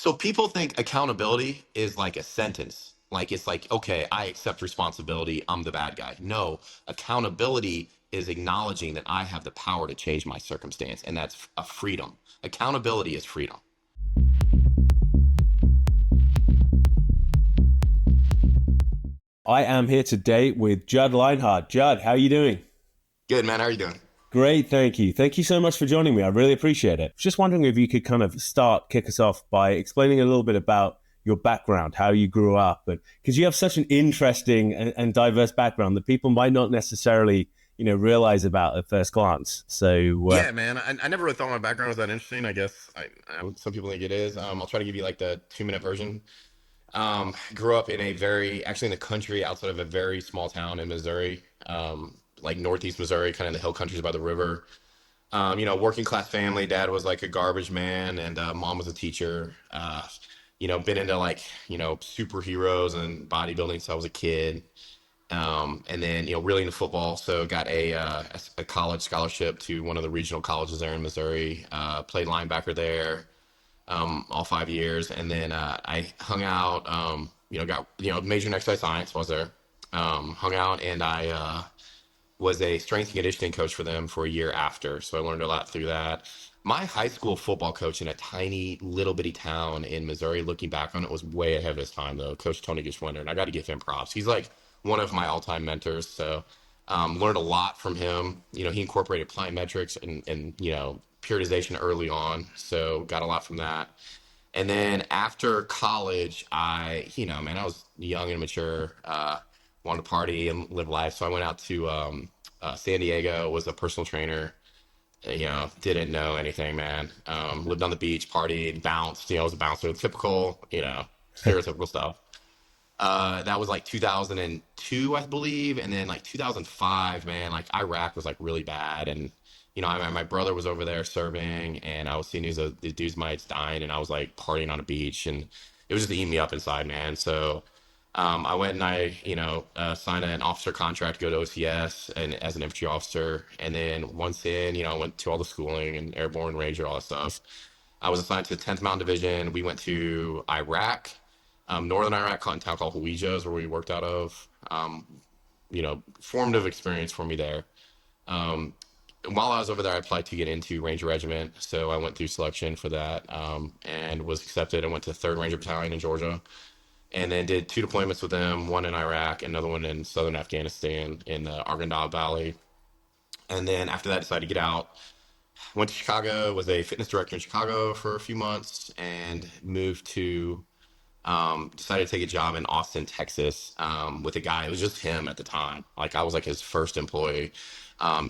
So people think accountability is like a sentence. Like it's like, okay, I accept responsibility. I'm the bad guy. No, accountability is acknowledging that I have the power to change my circumstance, and that's a freedom. Accountability is freedom. I am here today with Judd Lienhard. Judd, how are you doing? Good, man. How are you doing? Great, thank you. Thank you so much for joining me. I really appreciate it. Just wondering if you could kind of kick us off by explaining a little bit about your background, how you grew up, and because you have such an interesting and diverse background that people might not necessarily, realize about at first glance. So, Yeah, man. I never really thought my background was that interesting. I guess some people think it is. I'll try to give you like the 2 minute version. Grew up in actually in the country outside of a very small town in Missouri, like northeast Missouri, kind of the hill countries by the river. Working class family. Dad was like a garbage man, and mom was a teacher. Been into like superheroes and bodybuilding since I was a kid. And then really into football. So got a college scholarship to one of the regional colleges there in Missouri. Played linebacker there all 5 years, and then I hung out. Got major in exercise science. Was there? Hung out, and I was a strength and conditioning coach for them for a year after. So I learned a lot through that. My high school football coach in a tiny little bitty town in Missouri, looking back on it, was way ahead of his time though. Coach Tony Gishwender, and I got to give him props. He's like one of my all-time mentors. So learned a lot from him. He incorporated plyometrics and periodization early on. So got a lot from that. And then after college, man, I was young and mature, wanted to party and live life. So I went out to San Diego, was a personal trainer. Didn't know anything, man. Lived on the beach, partied, bounced. I was a bouncer, typical, stereotypical stuff. That was like 2002, I believe, and then like 2005, man, like Iraq was like really bad, and my brother was over there serving, and I was seeing these dudes' mates dying, and I was like partying on a beach, and it was just eating me up inside, man. So I went and signed an officer contract to go to OCS and as an infantry officer, and then once in, I went to all the schooling and airborne ranger, all that stuff. I was assigned to the 10th Mountain Division. We went to Iraq, northern Iraq, a town called Hawija is where we worked out of. Formative experience for me there. While I was over there, I applied to get into Ranger Regiment, so I went through selection for that, and was accepted. I went to 3rd Ranger Battalion in Georgia, and then did 2 deployments with them, one in Iraq, another one in southern Afghanistan in the Arghandab Valley. And then after that, I decided to get out. Went to Chicago, was a fitness director in Chicago for a few months, and moved to decided to take a job in Austin, Texas, with a guy. It was just him at the time. Like I was like his first employee,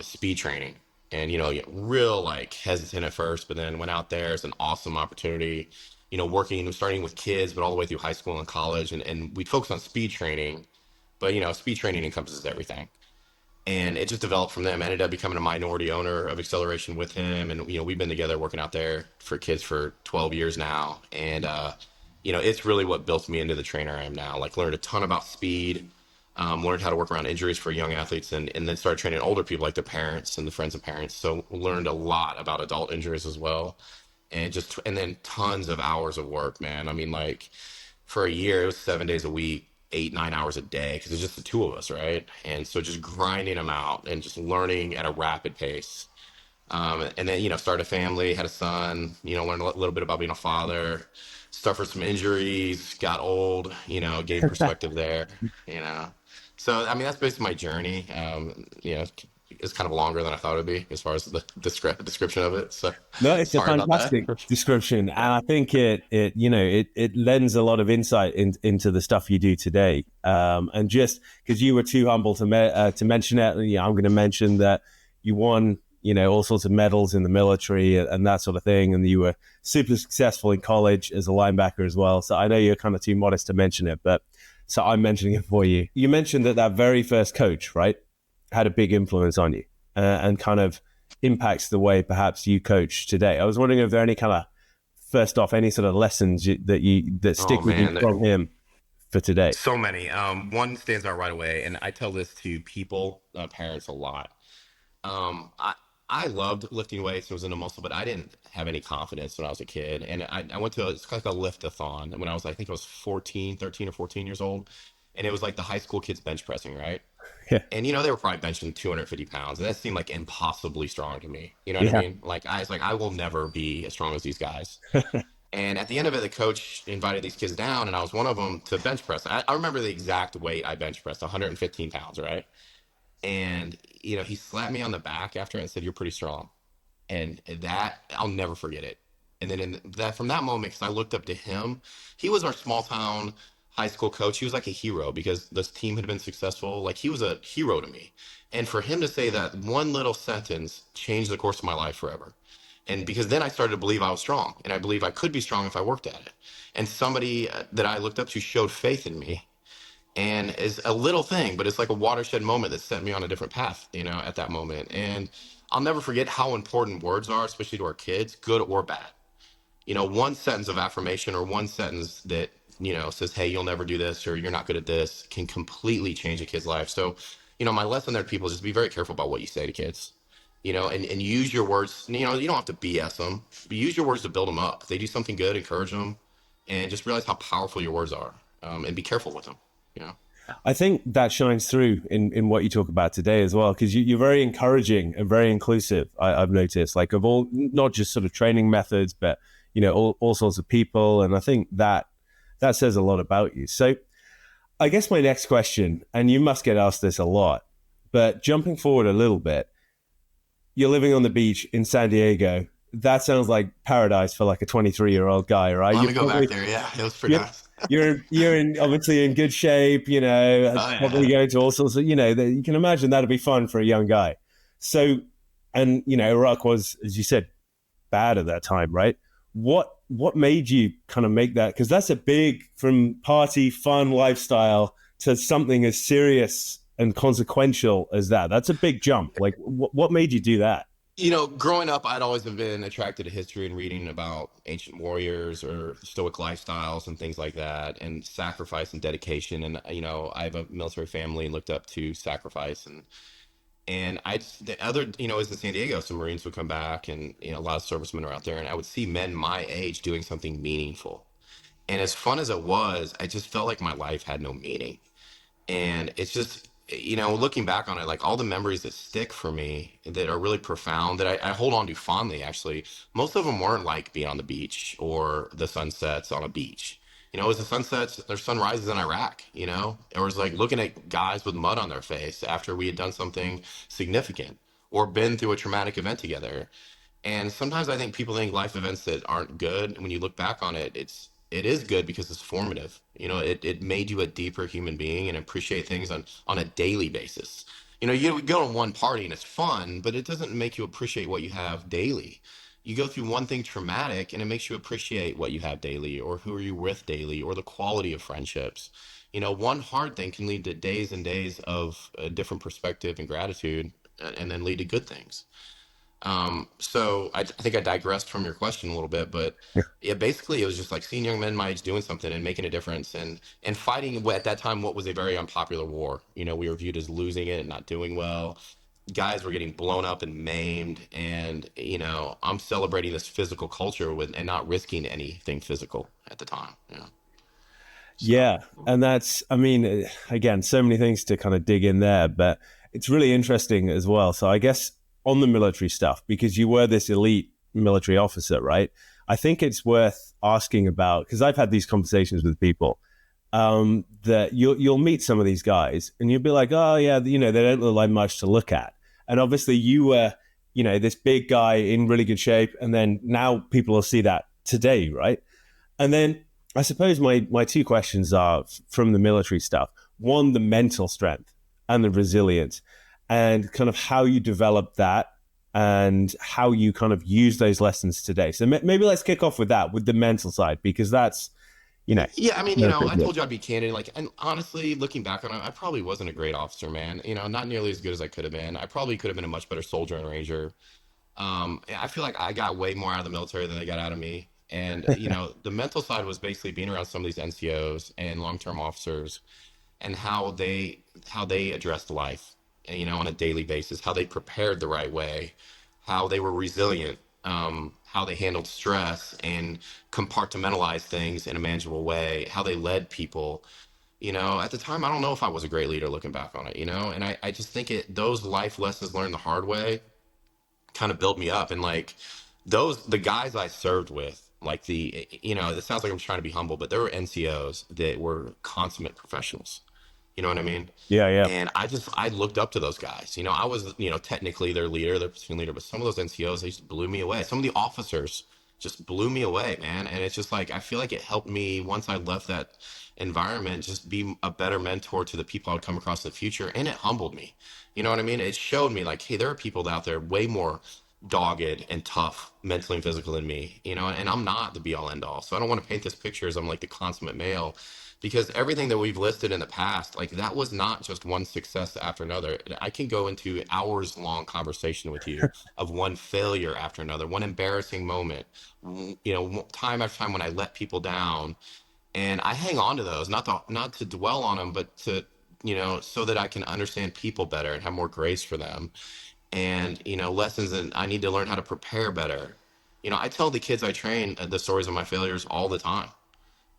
speed training. And, real like hesitant at first, but then went out there. It's an awesome opportunity, starting with kids, but all the way through high school and college. And we'd focus on speed training, but, speed training encompasses everything. And it just developed from them. I ended up becoming a minority owner of Acceleration with him. And, we've been together working out there for kids for 12 years now. And, it's really what built me into the trainer I am now. Like learned a ton about speed, learned how to work around injuries for young athletes, and then started training older people like their parents and the friends of parents. So learned a lot about adult injuries as well. And then tons of hours of work, man. I mean, like for a year, it was 7 days a week, 8, 9 hours a day, because it's just the two of us, right? And so just grinding them out and just learning at a rapid pace. And then, started a family, had a son, learned a little bit about being a father, suffered some injuries, got old, gained perspective there, you know. So, I mean, that's basically my journey. It's kind of longer than I thought it'd be as far as the description of it. So No, it's a sorry about that. fantastic description, and I think it lends a lot of insight into the stuff you do today. And just because you were too humble to mention it, I'm going to mention that you won, all sorts of medals in the military and that sort of thing, and you were super successful in college as a linebacker as well. So I know you're kind of too modest to mention it, but so I'm mentioning it for you. You mentioned that very first coach, right, had a big influence on you, and kind of impacts the way perhaps you coach today. I was wondering if there are any kind of, first off, any sort of lessons that Oh stick with you man, from him for today. so many. One stands out right away, and I tell this to people, parents, a lot. I loved lifting weights and was into muscle, but I didn't have any confidence when I was a kid. And I went to it's like a lift-a-thon when I was, I think I was 14, 13 or 14 years old. And it was like the high school kids bench pressing, right? Yeah. And, they were probably benching 250 pounds. And that seemed like impossibly strong to me. You know what I Yeah. mean? Like, I was like, I will never be as strong as these guys. And at the end of it, the coach invited these kids down, and I was one of them to bench press. I remember the exact weight I bench pressed, 115 pounds, right? And, he slapped me on the back after and said, "You're pretty strong." And that, I'll never forget it. And then from that moment, because I looked up to him, he was our small town high school coach. He was like a hero because this team had been successful. Like, he was a hero to me. And for him to say that one little sentence changed the course of my life forever. And because then I started to believe I was strong, and I believe I could be strong if I worked at it. And somebody that I looked up to showed faith in me, and is a little thing, but it's like a watershed moment that set me on a different path, at that moment. And I'll never forget how important words are, especially to our kids, good or bad. One sentence of affirmation or one sentence that, says, "Hey, you'll never do this," or "You're not good at this," can completely change a kid's life. So, my lesson there to people is just be very careful about what you say to kids, and use your words. You don't have to BS them, but use your words to build them up. If they do something good, encourage them, and just realize how powerful your words are, and be careful with them, you know? I think that shines through in what you talk about today as well, because you're very encouraging and very inclusive. I've noticed, like, of all, not just sort of training methods, but all sorts of people, and I think that says a lot about you. So, I guess my next question, and you must get asked this a lot, but jumping forward a little bit, you're living on the beach in San Diego. That sounds like paradise for like a 23-year-old guy, right? Let You're me go back probably there. Yeah, it was pretty you're nice. you're in obviously in good shape, Oh probably yeah. going to all sorts of, you can imagine that'd be fun for a young guy. So, and Iraq was, as you said, bad at that time, right? What made you kind of make that? Because that's a big, from party fun lifestyle to something as serious and consequential as that. That's a big jump. Like, what made you do that? Growing up, I'd always have been attracted to history and reading about ancient warriors or stoic lifestyles and things like that, and sacrifice and dedication. And I have a military family and looked up to sacrifice. And the other, is in San Diego, some Marines would come back, and a lot of servicemen are out there, and I would see men my age doing something meaningful. And as fun as it was, I just felt like my life had no meaning. And it's just, looking back on it, like all the memories that stick for me that are really profound that I hold on to fondly, actually, most of them weren't like being on the beach or the sunsets on a beach. It was the sunsets or sunrises in Iraq, it was like looking at guys with mud on their face after we had done something significant or been through a traumatic event together. And sometimes I think people think life events that aren't good, and when you look back on it, it is good because it's formative. It made you a deeper human being and appreciate things on a daily basis. You go to one party and it's fun, but it doesn't make you appreciate what you have daily. You go through one thing traumatic and it makes you appreciate what you have daily, or who are you with daily, or the quality of friendships. One hard thing can lead to days and days of a different perspective and gratitude, and then lead to good things. So I think I digressed from your question a little bit, but yeah, basically it was just like seeing young men my age doing something and making a difference, and fighting at that time what was a very unpopular war. We were viewed as losing it and not doing well. Guys were getting blown up and maimed, and I'm celebrating this physical culture and not risking anything physical at the time. So Yeah, and that's, I mean, again, so many things to kind of dig in there, but it's really interesting as well. So I guess on the military stuff, because you were this elite military officer, right? I think it's worth asking about, because I've had these conversations with people, that you'll meet some of these guys and you'll be like, oh yeah, they don't look like much to look at. And obviously you were, this big guy in really good shape, and then now people will see that today, right? And then I suppose my two questions are from the military stuff. One, the mental strength and the resilience, and kind of how you develop that and how you kind of use those lessons today. So maybe let's kick off with that, with the mental side, because that's, you know, yeah, I mean, very I big. told you I'd be candid. Like, and honestly, looking back on it, I probably wasn't a great officer, man. Not nearly as good as I could have been. I probably could have been a much better soldier and ranger. I feel like I got way more out of the military than they got out of me. And the mental side was basically being around some of these NCOs and long-term officers, and how they addressed life, and, on a daily basis, how they prepared the right way, how they were resilient, how they handled stress and compartmentalized things in a manageable way, how they led people. At the time, I don't know if I was a great leader looking back on it, and I just think those life lessons learned the hard way kind of built me up. And like the guys I served with, like it sounds like I'm trying to be humble, but there were NCOs that were consummate professionals. You know what I mean? Yeah, yeah. And I looked up to those guys. I was, technically their leader, their platoon leader, but some of those NCOs, they just blew me away. Some of the officers just blew me away, man. And it's just like, I feel like it helped me once I left that environment, just be a better mentor to the people I would come across in the future. And it humbled me. You know what I mean? It showed me like, hey, there are people out there way more dogged and tough mentally and physical than me, and I'm not the be all end all. So I don't want to paint this picture as I'm like the consummate male, because everything that we've listed in the past, like that was not just one success after another. I can go into hours long conversation with you of one failure after another, one embarrassing moment, time after time when I let people down. And I hang on to those, not to dwell on them, but to, so that I can understand people better and have more grace for them. And, lessons that I need to learn how to prepare better. I tell the kids I train the stories of my failures all the time,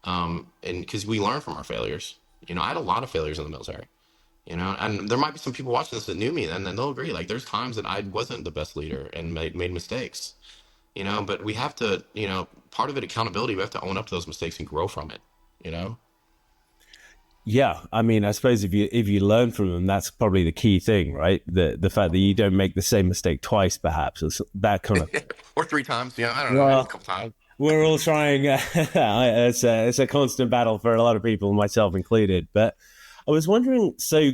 and because we learn from our failures. I had a lot of failures in the military. And there might be some people watching this that knew me, and then they'll agree. Like there's times that I wasn't the best leader and made mistakes. But we have to, part of it accountability. We have to own up to those mistakes and grow from it. You know. Yeah, I mean, I suppose if you learn from them, that's probably the key thing, right? The fact that you don't make the same mistake twice, perhaps, or that kind of. Or three times. I don't know, maybe a Well, couple times. we're all trying. It's a constant battle for a lot of people, myself included. But I was wondering, so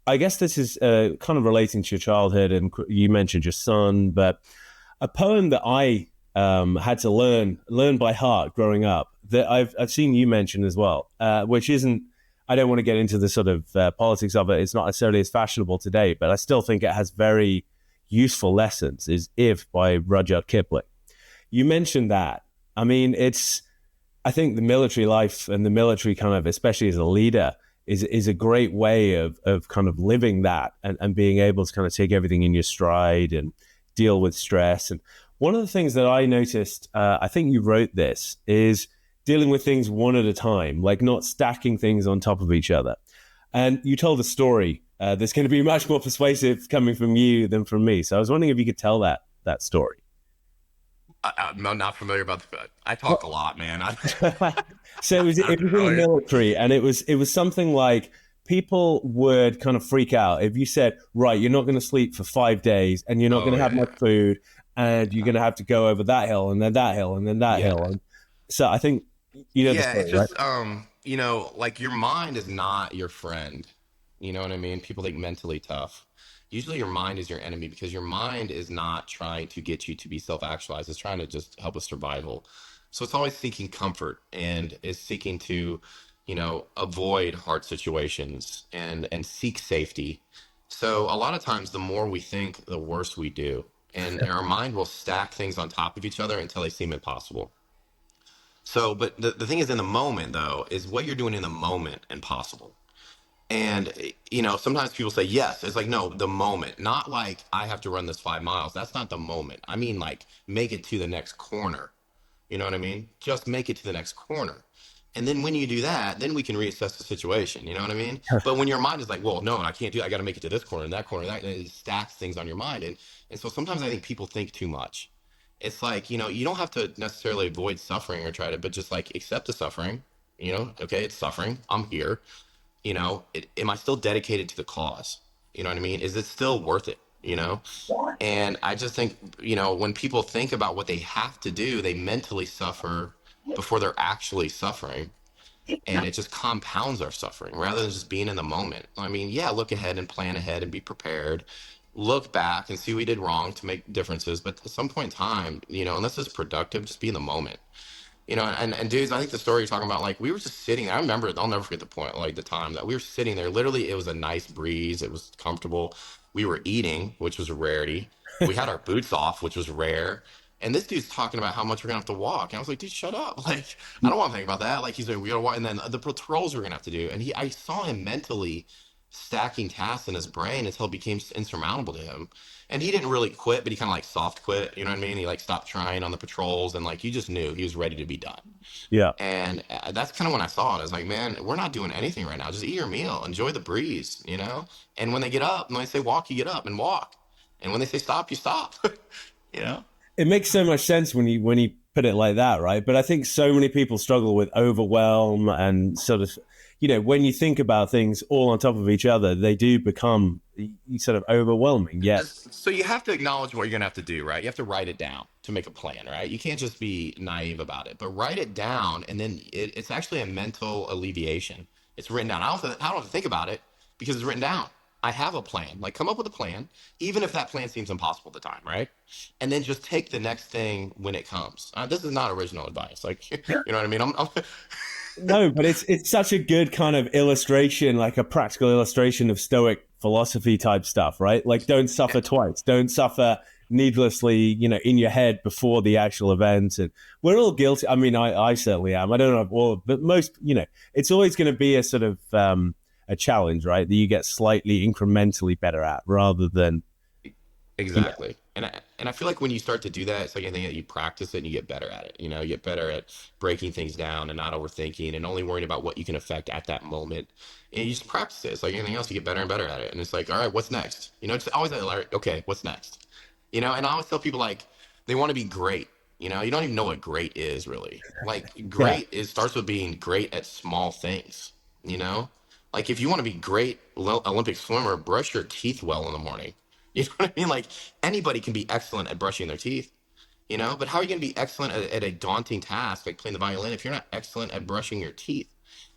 I guess this is kind of relating to your childhood, and you mentioned your son, but a poem that I had to learn by heart growing up that I've seen you mention as well, which isn't. I don't want to get into the sort of politics of it. It's not necessarily as fashionable today, but I still think it has very useful lessons. Is "If" by Rudyard Kipling. You mentioned that. I mean, I think the military life and the military kind of, especially as a leader, is a great way of kind of living that and being able to kind of take everything in your stride and deal with stress. And one of the things that I noticed, I think you wrote this, is dealing with things one at a time, like not stacking things on top of each other. And you told a story that's going to be much more persuasive coming from you than from me. So I was wondering if you could tell that story. I'm not familiar about the. I talk a lot, man. So it was in the I, military, and it was something like people would kind of freak out if you said, right, you're not going to sleep for 5 days, and you're not going oh to have yeah, much food, and you're going to have to go over that hill and then that hill and then that yeah. hill. And so I think you know the Yeah, story, it's right? just like your mind is not your friend. You know what I mean? People think mentally tough. Usually your mind is your enemy because your mind is not trying to get you to be self-actualized. It's trying to just help with survival. So it's always seeking comfort and is seeking to, avoid hard situations and seek safety. So a lot of times the more we think, the worse we do. And our mind will stack things on top of each other until they seem impossible. So, but the thing is, in the moment, though, is what you're doing in the moment impossible. And, sometimes people say, yes. It's like, no, the moment, not like I have to run this 5 miles. That's not the moment. I mean, like, make it to the next corner. You know what I mean? Just make it to the next corner. And then when you do that, then we can reassess the situation. You know what I mean? But when your mind is like, well, no, I can't do it. I got to make it to this corner and that corner, that, and it stacks things on your mind. And so sometimes I think people think too much. It's like, you don't have to necessarily avoid suffering or try to, but just like accept the suffering. Okay, it's suffering. I'm here. Am I still dedicated to the cause? You know what I mean? Is it still worth it? And I just think, when people think about what they have to do, they mentally suffer before they're actually suffering. And it just compounds our suffering rather than just being in the moment. I mean, yeah, look ahead and plan ahead and be prepared. Look back and see what we did wrong to make differences. But at some point in time, unless it's productive, just be in the moment. And dudes, I think the story you're talking about, like we were just sitting there. I remember, I'll never forget the point, like the time that we were sitting there. Literally, it was a nice breeze. It was comfortable. We were eating, which was a rarity. We had our boots off, which was rare. And this dude's talking about how much we're gonna have to walk. And I was like, dude, shut up. Like, I don't want to think about that. Like, he's like, we gotta walk. And then the patrols we're gonna have to do. And I saw him mentally stacking tasks in his brain until it became insurmountable to him. And he didn't really quit, but he kind of like soft quit. You know what I mean? He like stopped trying on the patrols, and like you just knew he was ready to be done. Yeah. And that's kind of when I saw it. I was like, man, we're not doing anything right now. Just eat your meal, enjoy the breeze, you know? And when they get up, when they say walk, you get up and walk. And when they say stop, you stop, you know? It makes so much sense when you put it like that, right? But I think so many people struggle with overwhelm and sort of, when you think about things all on top of each other, they do become sort of overwhelming. Yet, So you have to acknowledge what you're gonna have to do, right? You have to write it down to make a plan, right? You can't just be naive about it, but write it down, and then it's actually a mental alleviation. It's written down. I don't have to think about it because it's written down. I have a plan. Like come up with a plan, even if that plan seems impossible at the time, right? And then just take the next thing when it comes. This is not original advice. Like you know what I mean? no, but it's such a good kind of illustration, like a practical illustration of Stoic philosophy type stuff, right? Like don't suffer twice, don't suffer needlessly, in your head before the actual event. And we're all guilty. I mean, I certainly am. I don't know if all, but most, it's always going to be a sort of a challenge, right? That you get slightly incrementally better at, rather than Exactly. And I feel like when you start to do that, it's like anything that you practice it and you get better at it. You know, you get better at breaking things down and not overthinking and only worrying about what you can affect at that moment. And you just practice it. It's like anything else, you get better and better at it. And it's like, all right, what's next? You know, it's always like, okay, what's next? You know, and I always tell people like they want to be great. You know, you don't even know what great is really. Like yeah, great is starts with being great at small things, you know? Like if you want to be great Olympic swimmer, brush your teeth well in the morning. You know what I mean? Like anybody can be excellent at brushing their teeth, you know, but how are you going to be excellent at a daunting task like playing the violin if you're not excellent at brushing your teeth?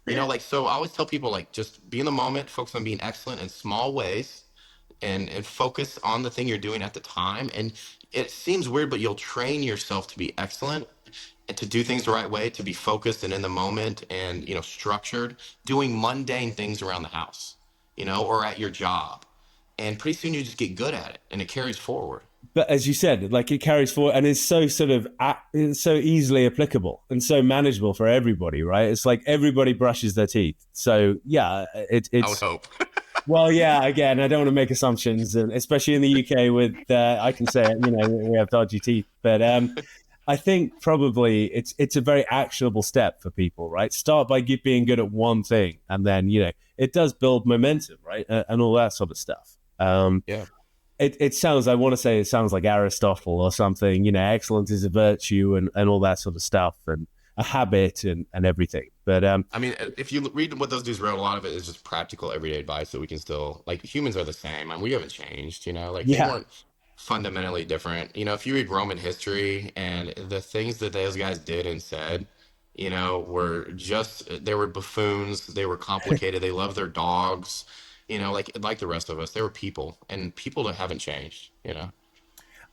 You know, like so I always tell people like just be in the moment, focus on being excellent in small ways and focus on the thing you're doing at the time. And it seems weird, but you'll train yourself to be excellent and to do things the right way, to be focused and in the moment and, you know, structured, doing mundane things around the house, you know, or at your job. And pretty soon you just get good at it and it carries forward. but as you said, like it carries forward and it's so sort of it's so easily applicable and so manageable for everybody, right? It's like everybody brushes their teeth. So yeah, I would it's hope. well, yeah. Again, I don't want to make assumptions, and especially in the UK with I can say it, we have dodgy teeth, but I think probably it's a very actionable step for people, right? Start by being good at one thing, and then it does build momentum, right, and all that sort of stuff. Yeah. It sounds, I want to say it sounds like Aristotle or something, excellence is a virtue and all that sort of stuff, and a habit and everything. But I mean, if you read what those dudes wrote, a lot of it is just practical everyday advice that we can still like. Humans are the same, and we haven't changed. You know, like they yeah, weren't fundamentally different. You know, if you read Roman history and the things that those guys did and said, you know, were just they were buffoons. They were complicated. They loved their dogs. You know, like the rest of us, they were people, and people that haven't changed. You know.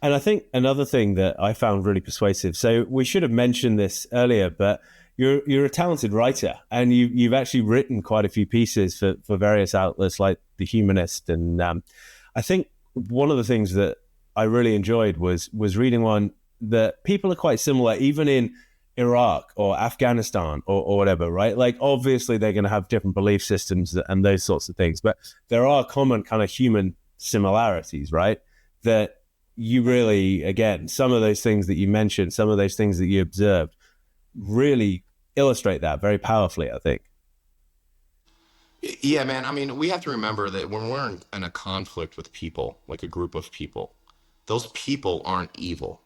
and I think another thing that I found really persuasive. So we should have mentioned this earlier, but you're a talented writer, and you've actually written quite a few pieces for various outlets like The Humanist, and I think one of the things that I really enjoyed was reading one that people are quite similar, even in Iraq or Afghanistan or whatever, right? Like obviously they're going to have different belief systems and those sorts of things, but there are common kind of human similarities, right? That you really, again, some of those things that you mentioned, some of those things that you observed really illustrate that very powerfully, I think. Yeah, man. I mean, we have to remember that when we're in a conflict with people, like a group of people, those people aren't evil.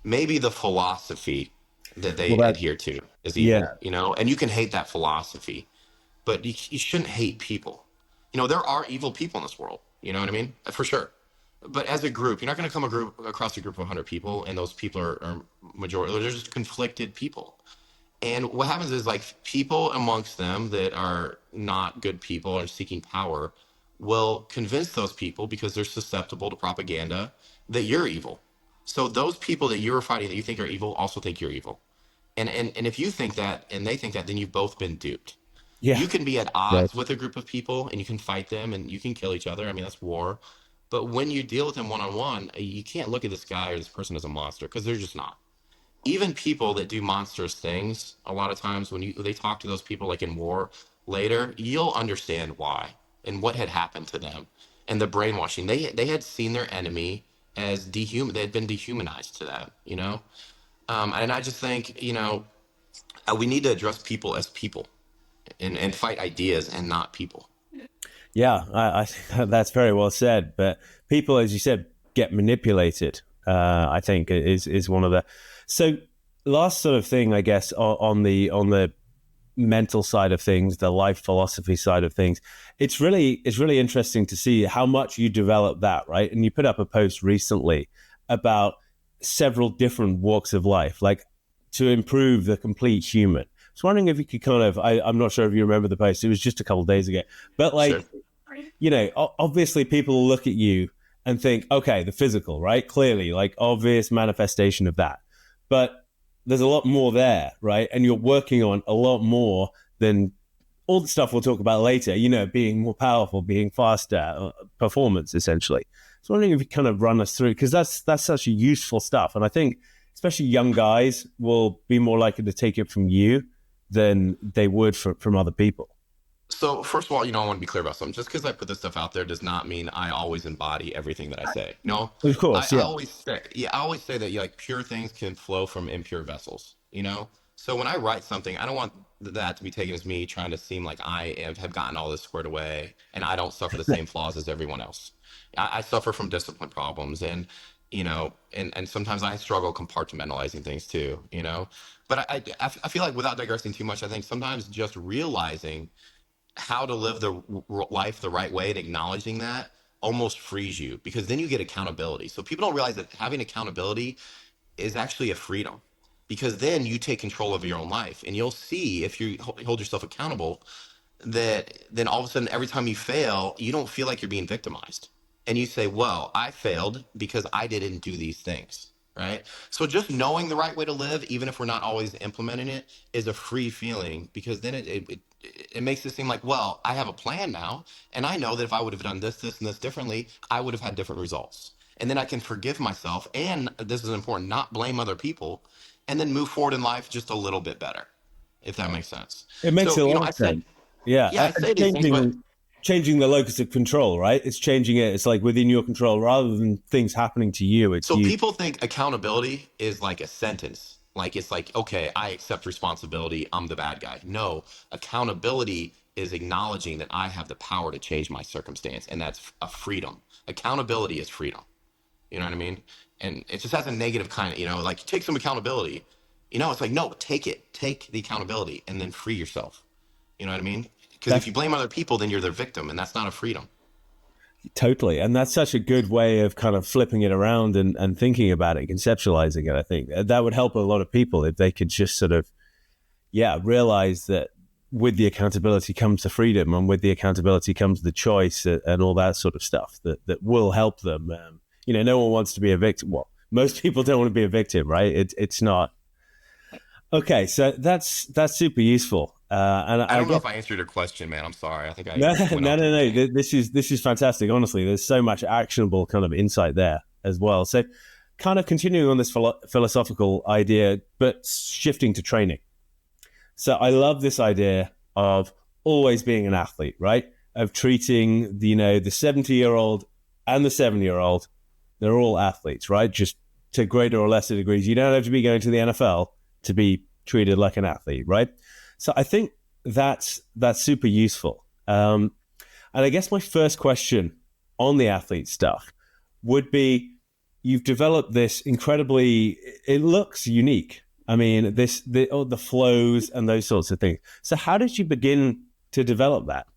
Maybe the philosophy that Well, they that, adhere to is evil, yeah, you know, and you can hate that philosophy, but you shouldn't hate people. You know, there are evil people in this world, you know what I mean? For sure. But as a group, you're not going to come across a group of 100 people and those people are majority, they're just conflicted people. And what happens is like people amongst them that are not good people or seeking power will convince those people because they're susceptible to propaganda that you're evil. So those people that you're fighting that you think are evil also think you're evil. And if you think that and they think that, then you've both been duped. yeah, You can be at yeah, odds with a group of people and you can fight them and you can kill each other. I mean, that's war. But when you deal with them one on one, you can't look at this guy or this person as a monster because they're just not. Even people that do monstrous things, a lot of times when they talk to those people like in war later, you'll understand why. and what had happened to them and the brainwashing. They had seen their enemy as dehuman. They had been dehumanized to that, you know. And I just think, we need to address people as people and fight ideas and not people. Yeah, I think that's very well said. But people, as you said, get manipulated. I think is one of the. So last sort of thing, I guess, on the mental side of things, the life philosophy side of things, it's really interesting to see how much you develop that, right? And you put up a post recently about several different walks of life, like to improve the complete human. I was wondering if you could kind of, I'm not sure if you remember the post. It was just a couple of days ago, but Sure. like, obviously people look at you and think, okay, the physical, right? Clearly, like obvious manifestation of that. But there's a lot more there, right? And you're working on a lot more than all the stuff we'll talk about later, being more powerful, being faster, performance, essentially. So I'm wondering if you kind of run us through, because that's such a useful stuff. And I think especially young guys will be more likely to take it from you than they would from other people. So first of all, I want to be clear about something. Just because I put this stuff out there does not mean I always embody everything that I say. No, Of I, course, I yeah. always say, yeah, I always say that like pure things can flow from impure vessels. So when I write something, I don't want that to be taken as me trying to seem like have gotten all this squared away and I don't suffer the same flaws as everyone else. I suffer from discipline problems and sometimes I struggle compartmentalizing things too. But I feel like without digressing too much, I think sometimes just realizing how to live the life the right way and acknowledging that almost frees you because then you get accountability. So people don't realize that having accountability is actually a freedom because then you take control of your own life and you'll see if you hold yourself accountable that then all of a sudden every time you fail you don't feel like you're being victimized and you say well I failed because I didn't do these things, right? So just knowing the right way to live even if we're not always implementing it is a free feeling because then it makes it seem like well I have a plan now and I know that if I would have done this and this differently I would have had different results and then I can forgive myself and this is important not blame other people and then move forward in life just a little bit better if that makes sense. It makes So a lot I of said sense. Yeah, yeah, I and say these things, but changing the locus of control, right? It's changing it. It's like within your control rather than things happening to you. It's so you. people think accountability is like a sentence. Like it's like, okay, I accept responsibility. I'm the bad guy. No, accountability is acknowledging that I have the power to change my circumstance, and that's a freedom. Accountability is freedom. You know what I mean? And it just has a negative kind of, like take some accountability. It's like, no, take the accountability and then free yourself. You know what I mean? Because if That's you blame other people, then you're their victim, and that's not a freedom. totally, and that's such a good way of kind of flipping it around and thinking about it, conceptualizing it. I think that would help a lot of people if they could just sort of, yeah, realize that with the accountability comes the freedom, and with the accountability comes the choice and all that sort of stuff that will help them. No one wants to be a victim. Well, most people don't want to be a victim, right? It's not okay. So that's super useful. And I I don't know guess if I answered your question, man. I'm sorry. I think I no, went no, off on no, a no. tangent. This is fantastic. Honestly, there's so much actionable kind of insight there as well. So, kind of continuing on this philosophical idea, but shifting to training. So, I love this idea of always being an athlete, right? Of treating the 70-year-old and the 7-year-old, they're all athletes, right? Just to greater or lesser degrees. You don't have to be going to the NFL to be treated like an athlete, right? So I think that's super useful. And I guess my first question on the athlete stuff would be: you've developed this incredibly. It looks unique. I mean, the flows and those sorts of things. So how did you begin to develop that?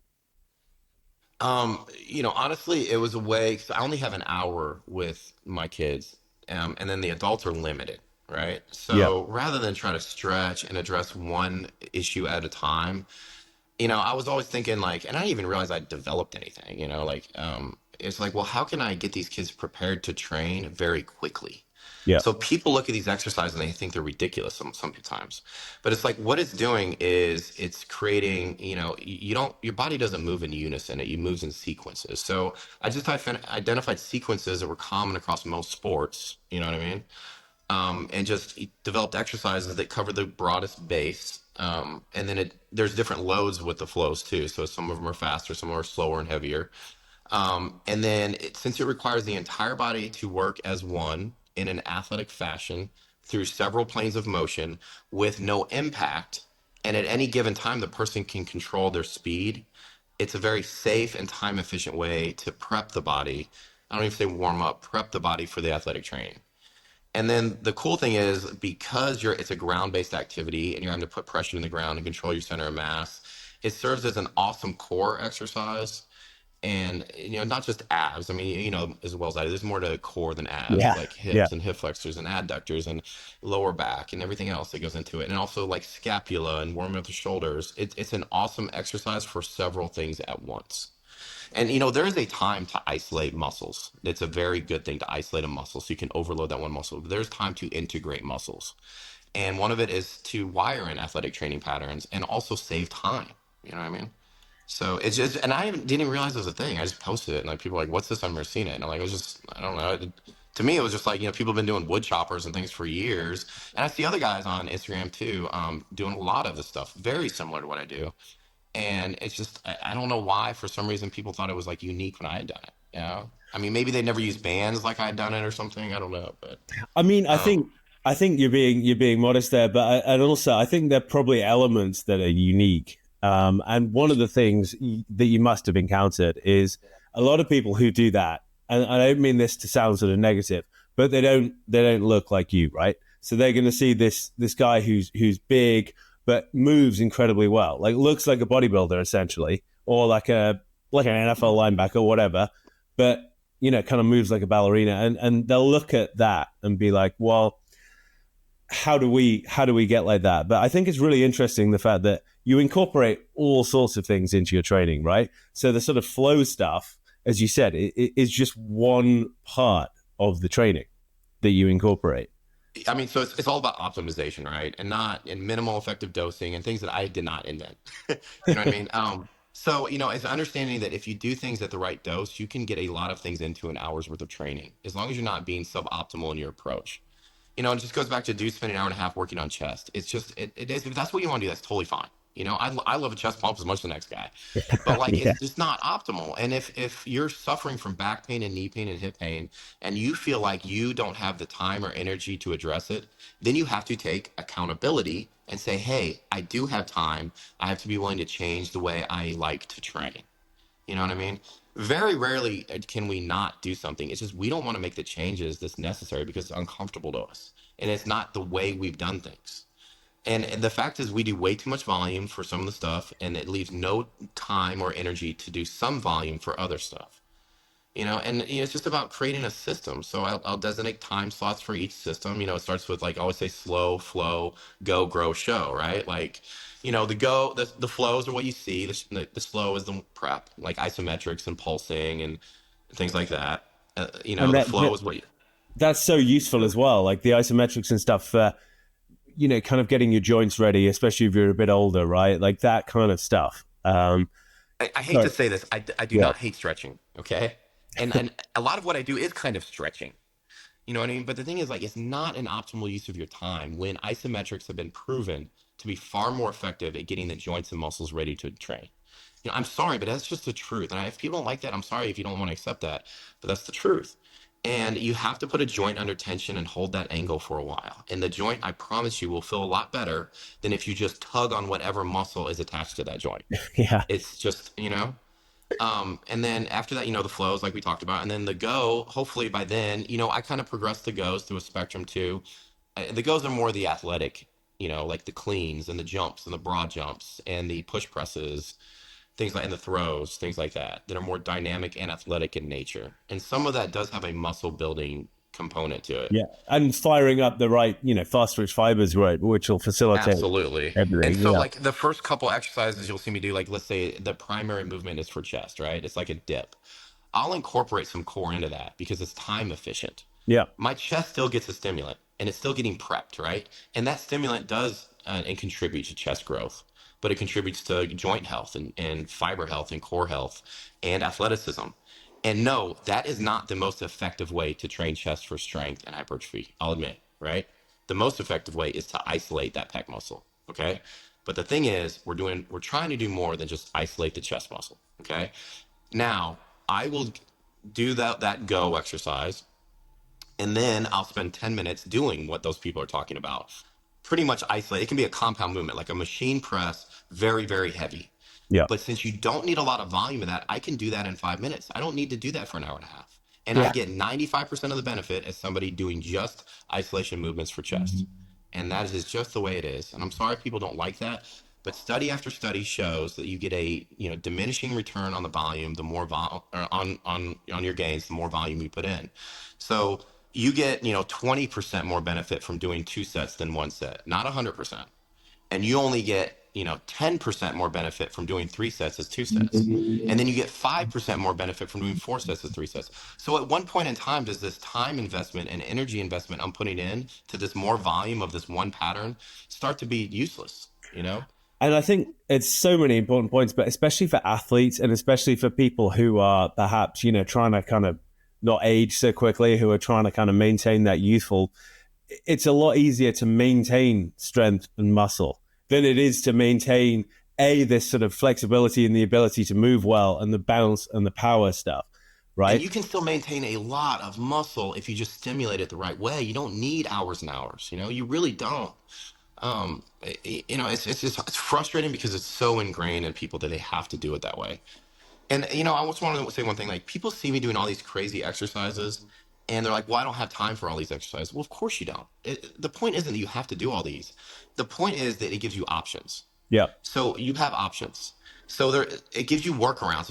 Honestly, it was a way, 'cause I only have an hour with my kids, and then the adults are limited, right? Yeah, So rather than try to stretch and address one issue at a time, I was always thinking like, and I didn't even realize I developed anything, like, it's like, well, how can I get these kids prepared to train very quickly? yeah, So people look at these exercises and they think they're ridiculous sometimes, but it's like what it's doing is it's creating, you don't, your body doesn't move in unison, it moves in sequences. So I just identified sequences that were common across most sports, you know what I mean? And just developed exercises that cover the broadest base And then there's different loads with the flows too. So some of them are faster, some are slower and heavier. And then since it requires the entire body to work as one in an athletic fashion through several planes of motion with no impact, and at any given time, the person can control their speed, it's a very safe and time efficient way to prep the body. I don't even say warm up, prep the body for the athletic training. And then the cool thing is because it's a ground-based activity and you're having to put pressure in the ground and control your center of mass, it serves as an awesome core exercise. And not just abs. I mean, as well as I do, there's more to core than abs, Yeah. like Yeah. hips and hip flexors and adductors and lower back and everything else that goes into it. And also like scapula and warming up the shoulders. It's an awesome exercise for several things at once. And there is a time to isolate muscles. It's a very good thing to isolate a muscle so you can overload that one muscle. But there's time to integrate muscles. And one of it is to wire in athletic training patterns and also save time. You know what I mean? So it's just, and didn't even realize it was a thing. I just posted it, and like people were like, "What's this? I've never seen it." And I'm like, it was just, I don't know. To me, it was just like people have been doing wood choppers and things for years, and I see other guys on Instagram too, doing a lot of this stuff, very similar to what I do. And it's just, I don't know why. For some reason, people thought it was like unique when I had done it. I mean, maybe they never used bands like I had done it or something. I don't know, but I mean, um, I think you're being modest there, but and also I think there are probably elements that are unique. And one of the things that you must have encountered is a lot of people who do that, and I don't mean this to sound sort of negative, but they don't look like you, right? So they're going to see this guy who's big but moves incredibly well, like looks like a bodybuilder essentially, or like an NFL linebacker, or whatever, but kind of moves like a ballerina, and they'll look at that and be like, well, how do we get like that? But I think it's really interesting the fact that you incorporate all sorts of things into your training, right? So the sort of flow stuff, as you said, it is just one part of the training that you incorporate. I mean, so it's all about optimization, right? And not in minimal effective dosing and things that I did not invent. You know what I mean? So, it's understanding that if you do things at the right dose, you can get a lot of things into an hour's worth of training, as long as you're not being suboptimal in your approach. It just goes back to dudes spending an hour and a half working on chest. It's just, it is, if that's what you want to do, that's totally fine. I love a chest pump as much as the next guy, but like, Yeah. it's just not optimal. And if you're suffering from back pain and knee pain and hip pain, and you feel like you don't have the time or energy to address it, then you have to take accountability and say, hey, I do have time. I have to be willing to change the way I like to train. You know what I mean? Very rarely can we not do something. It's just we don't want to make the changes that's necessary because it's uncomfortable to us. And it's not the way we've done things. And the fact is, we do way too much volume for some of the stuff, and it leaves no time or energy to do some volume for other stuff. And it's just about creating a system. So I'll designate time slots for each system. It starts with, like I always say, slow, flow, go, grow, show, right? Like, the flows are what you see. The slow is the prep, like isometrics and pulsing and things like that. And The flow is what you, that's so useful as well, like the isometrics and stuff for kind of getting your joints ready, especially if you're a bit older, right? Like that kind of stuff. I hate Sorry. to say this. I do Yeah. not hate stretching. Okay. And a lot of what I do is kind of stretching. You know what I mean? But the thing is, like, it's not an optimal use of your time when isometrics have been proven to be far more effective at getting the joints and muscles ready to train. I'm sorry, but that's just the truth. And if people don't like that, I'm sorry if you don't want to accept that, but that's the truth. And you have to put a joint under tension and hold that angle for a while. And the joint, I promise you, will feel a lot better than if you just tug on whatever muscle is attached to that joint. Yeah. It's just. And then after that, the flows like we talked about, and then the go, hopefully by then, I kind of progress the goes through a spectrum too. The goes are more the athletic, like the cleans and the jumps and the broad jumps and the push presses, things like, and the throws, things like that are more dynamic and athletic in nature. And some of that does have a muscle building component to it. Yeah. And firing up the right, fast twitch fibers, right, which will facilitate Absolutely. And everything. so, Yeah. like, the first couple exercises you'll see me do, like, let's say the primary movement is for chest, right? It's like a dip. I'll incorporate some core into that because it's time efficient. Yeah. My chest still gets a stimulant and it's still getting prepped, right? And that stimulant does and contribute to chest growth, but it contributes to joint health and fiber health and core health and athleticism. And no, that is not the most effective way to train chest for strength and hypertrophy. I'll admit, right? The most effective way is to isolate that pec muscle. Okay. But the thing is, we're trying to do more than just isolate the chest muscle. Okay. Now I will do that go exercise, and then I'll spend 10 minutes doing what those people are talking about. Pretty much isolate. It can be a compound movement, like a machine press, very, very heavy. Yeah. But since you don't need a lot of volume of that, I can do that in 5 minutes. I don't need to do that for an hour and a half. And I Yeah. get 95% of the benefit as somebody doing just isolation movements for chest. And that is just the way it is. And I'm sorry people don't like that, but study after study shows that you get a diminishing return on the volume, the more on your gains, the more volume you put in. So you get 20% more benefit from doing 2 sets than 1 set, not 100%. And you only get 10% more benefit from doing 3 sets as 2 sets, and then you get 5% more benefit from doing 4 sets as 3 sets. So at one point in time, does this time investment and energy investment I'm putting in to this more volume of this one pattern start to be useless? And I think it's so many important points, but especially for athletes and especially for people who are perhaps, trying to kind of not age so quickly, who are trying to kind of maintain that youthful, it's a lot easier to maintain strength and muscle than it is to maintain this sort of flexibility and the ability to move well and the bounce and the power stuff, And right? you can still maintain a lot of muscle if you just stimulate it the right way. You don't need hours and hours. You really don't. It's frustrating because it's so ingrained in people that they have to do it that way. And I just want to say one thing. Like, people see me doing all these crazy exercises, and they're like, "Well, I don't have time for all these exercises." Well, of course you don't. The point isn't that you have to do all these. The point is that it gives you options. Yeah. So you have options. So it gives you workarounds.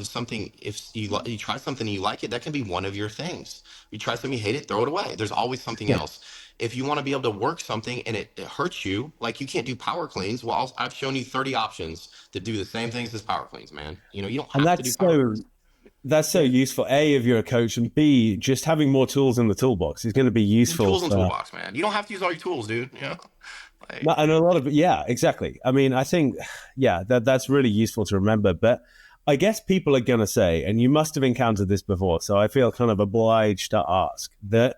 If you try something and you like it, that can be one of your things. You try something, you hate it, throw it away. There's always something Yeah. else. If you want to be able to work something and it hurts you, like you can't do power cleans, well, I've shown you 30 options to do the same things as power cleans, man. You don't And have to do power cleans. that's so useful. A, if you're a coach, and B, just having more tools in the toolbox is going to be useful Tools and for. toolbox, man. You don't have to use all your tools, dude. Like, And a lot of yeah, exactly. I mean, I think that's really useful to remember. But I guess people are going to say, and you must have encountered this before, so I feel kind of obliged to ask that.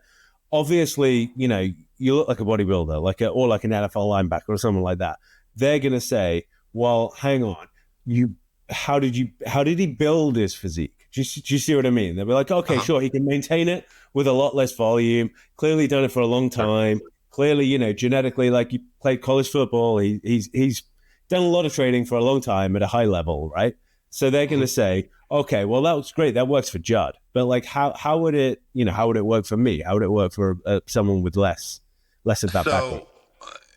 Obviously, you look like a bodybuilder, or like an NFL linebacker or something like that. They're going to say, "Well, hang on, how did he build his physique? Do you see what I mean?" They'll be like, "Okay, uh-huh. sure, he can maintain it with a lot less volume. Clearly, done it for a long Sure. time. Clearly, genetically, like he played college football. He's done a lot of training for a long time at a high level, right?" So they're going Mhm. to say, "Okay, well, that was great. That works for Judd, but like, how would it how would it work for me? How would it work for someone with less of that background?"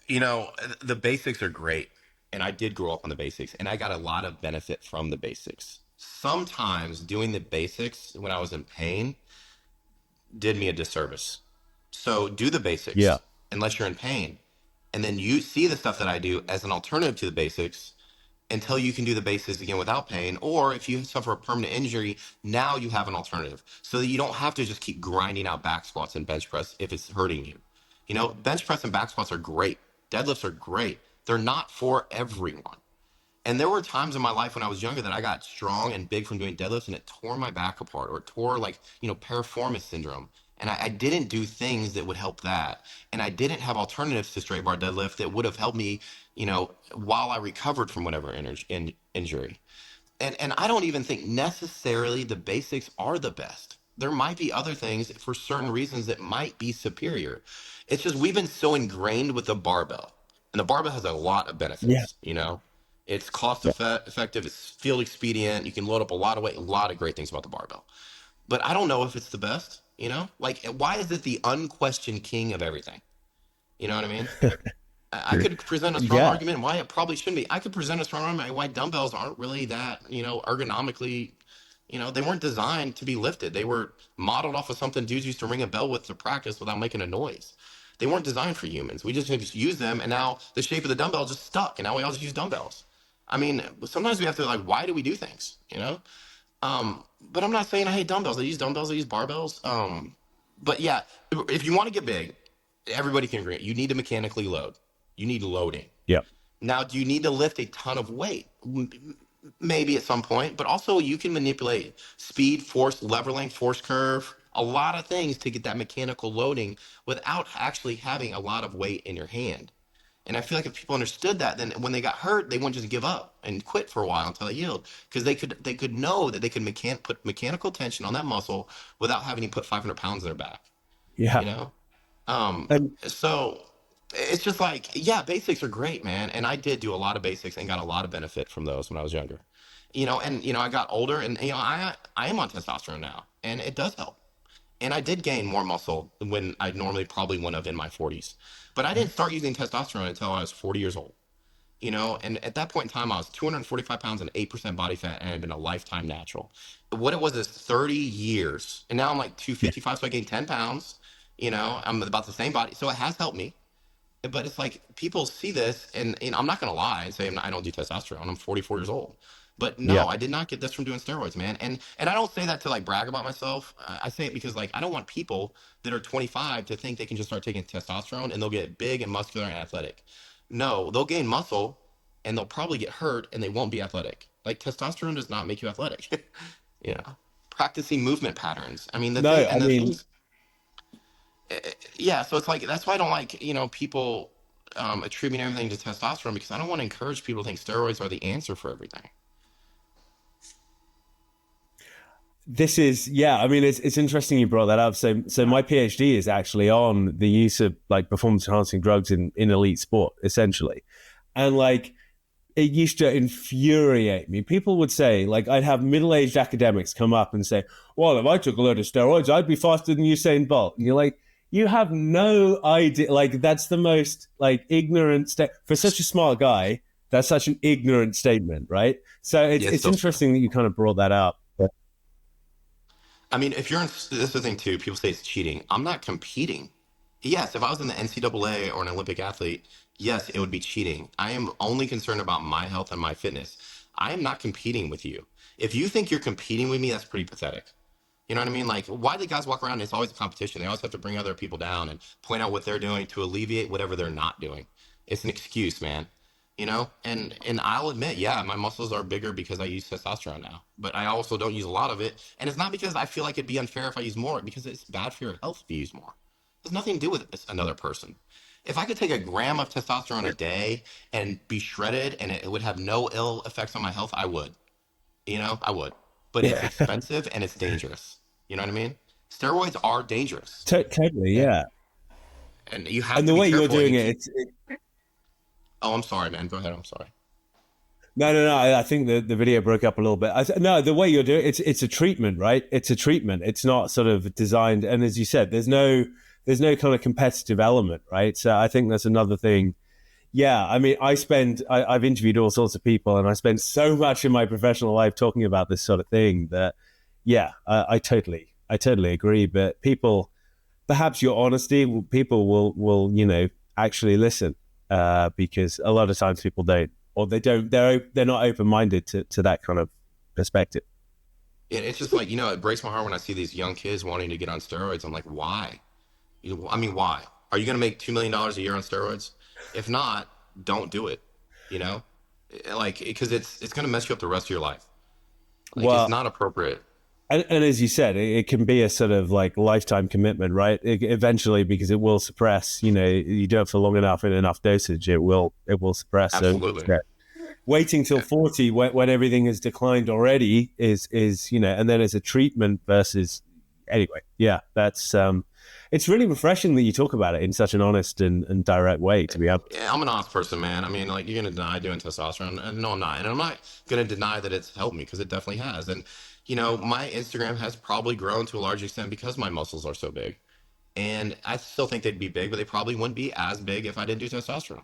So, the basics are great. And I did grow up on the basics, and I got a lot of benefit from the basics. Sometimes doing the basics when I was in pain did me a disservice. So do the Yeah, basics unless you're in pain. And then you see the stuff that I do as an alternative to the basics until you can do the basics again without pain. Or if you suffer a permanent injury, now you have an alternative so that you don't have to just keep grinding out back squats and bench press if it's hurting you. Bench press and back squats are great. Deadlifts are great. They're not for everyone. And there were times in my life when I was younger that I got strong and big from doing deadlifts and it tore my back apart, or it tore, like, piriformis syndrome. And I didn't do things that would help that. And I didn't have alternatives to straight bar deadlift that would have helped me, while I recovered from whatever injury. And I don't even think necessarily the basics are the best. There might be other things for certain reasons that might be superior. It's just we've been so ingrained with the barbell, and the barbell has a lot of yeah, benefits. It's cost yeah. effective, it's field expedient, you can load up a lot of weight, a lot of great things about the barbell. But I don't know if it's the best. Like, why is it the unquestioned king of everything? You know what I mean? I could present a strong Yeah. argument why it probably shouldn't be. I could present a strong argument why dumbbells aren't really that, ergonomically, they weren't designed to be lifted. They were modeled off of something dudes used to ring a bell with to practice without making a noise. They weren't designed for humans. We just use them, and now the shape of the dumbbell just stuck, and now we all just use dumbbells. I mean, sometimes we have to, like, why do we do things? But I'm not saying I hate dumbbells. I use dumbbells, I use barbells. But yeah, if you want to get big, everybody can agree. You need to mechanically load. You need loading. Yeah. Now, do you need to lift a ton of weight? Maybe at some point, but also you can manipulate speed, force, lever length, force curve, a lot of things to get that mechanical loading without actually having a lot of weight in your hand. And I feel like if people understood that, then when they got hurt, they wouldn't just give up and quit for a while until they healed, because they could know that they could put mechanical tension on that muscle without having to put 500 pounds in their back. Yeah. You know, um, And so it's just like, yeah, basics are great, man. And I did do a lot of basics and got a lot of benefit from those when I was younger. And I got older, and I am on testosterone now, and it does help. And I did gain more muscle when I normally probably wouldn't have in my 40s. But I didn't start using testosterone until I was 40 years old. And at that point in time, I was 245 pounds and 8% body fat, and I'd been a lifetime natural. What it was is 30 years. And now I'm like yeah, 255, so I gained 10 pounds. I'm about the same body. So it has helped me. But it's like people see this, and I'm not gonna lie and say I don't do testosterone. I'm 44 years old, but yeah, no, I did not get this from doing steroids, man. And I don't say that to like brag about myself. I say it because like I don't want people that are 25 to think they can just start taking testosterone and they'll get big and muscular and athletic. No, they'll gain muscle, and they'll probably get hurt, and they won't be athletic. Like testosterone does not make you athletic. you know, Practicing movement patterns. I mean, no, I the mean, things yeah, so it's like that's why I don't like people attributing everything to testosterone, because I don't want to encourage people to think steroids are the answer for everything. this is yeah. I mean, it's interesting you brought that up. So my PhD is actually on the use of like performance enhancing drugs in elite sport, essentially, and like it used to infuriate me. People would say, like, I'd have middle-aged academics come up and say, well, if I took a load of steroids, I'd be faster than Usain Bolt. And you're like, you have no idea. Like, that's the most, like, ignorant for such a smart guy, that's such an ignorant statement, right? So Yeah, it's it's still true. interesting that you kind of brought that up. I mean, if you're in this is the thing too, people say it's cheating. I'm not competing. Yes, if I was in the NCAA or an Olympic athlete, yes, it would be cheating. I am only concerned about my health and my fitness. I am not competing with you. If you think you're competing with me, that's pretty pathetic. You know what I mean? Like, why do guys walk around and it's always a competition? They always have to bring other people down and point out what they're doing to alleviate whatever they're not doing. It's an excuse, man. And I'll admit, yeah, my muscles are bigger because I use testosterone now, but I also don't use a lot of it. And it's not because I feel like it'd be unfair if I use more, because it's bad for your health if you use more. It has nothing to do with another person. If I could take a gram of testosterone a day and be shredded and it would have no ill effects on my health, I would. I would. But it's Yeah, expensive and it's dangerous. You know what I mean? Steroids are dangerous, totally. and, Yeah. and you have And to the be way you're careful. And doing you it, keep. Oh, I'm sorry, man. Go ahead. I'm sorry. no. I think the video broke up a little bit. No, the way you're doing it's a treatment, right? It's a treatment. It's not sort of designed. And as you said, there's no kind of competitive element, right? So I think that's another thing. Yeah, I mean, I've interviewed all sorts of people, and I spend so much in my professional life talking about this sort of thing that, yeah, I totally agree. But people, perhaps your honesty, people will actually listen, because a lot of times people don't, or they don't, they're not open minded to that kind of perspective. And it's just like, it breaks my heart when I see these young kids wanting to get on steroids. I'm like, why? I mean, why? Are you going to make $2 million a year on steroids? If not, don't do it. You know, like, because it's going to mess you up the rest of your life. Like, it's Well, not appropriate. and as you said, it can be a sort of like lifetime commitment, right? Eventually, because it will suppress. You do it for long enough in enough dosage, it will suppress. So Absolutely. yeah, waiting till 40 when everything has declined already is and then as a treatment versus anyway. Yeah, that's it's really refreshing that you talk about it in such an honest and direct way. To be honest, Yeah, I'm an honest person, man. I mean, like, you're gonna deny doing testosterone, and no, I'm not, and I'm not gonna deny that it's helped me, because it definitely has. And my Instagram has probably grown to a large extent because my muscles are so big, and I still think they'd be big, but they probably wouldn't be as big if I didn't do testosterone.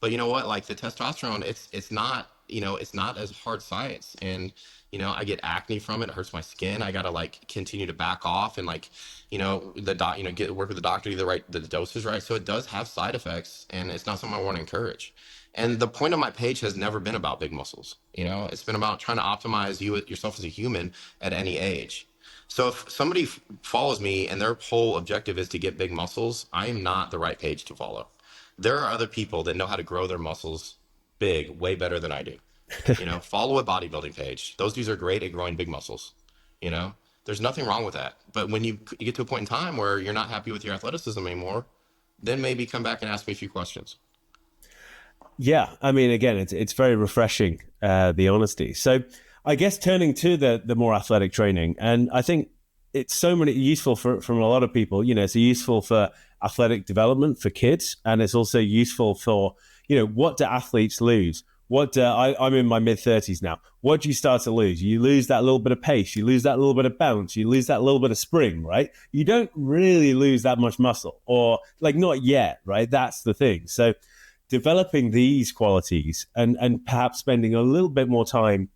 But you know what? Like, the testosterone, it's not as hard science. And I get acne from it. It hurts my skin. I gotta like continue to back off, and like, the doc, get work with the doctor, to do the doses right. So it does have side effects, and it's not something I want to encourage. And the point of my page has never been about big muscles. It's been about trying to optimize yourself as a human at any age. So if somebody follows me and their whole objective is to get big muscles, I am not the right page to follow. There are other people that know how to grow their muscles big way better than I do. Follow a bodybuilding page. Those dudes are great at growing big muscles. You know, there's nothing wrong with that. But when you get to a point in time where you're not happy with your athleticism anymore, then maybe come back and ask me a few questions. Yeah, I mean, again, it's very refreshing, the honesty. So, I guess turning to the more athletic training, and I think it's so many useful for from a lot of people. It's useful for athletic development for kids, and it's also useful for what do athletes lose? I'm in my mid-30s now. What do you start to lose? You lose that little bit of pace, you lose that little bit of bounce, you lose that little bit of spring, right? You don't really lose that much muscle, or like not yet, right? That's the thing. So developing these qualities and perhaps spending a little bit more time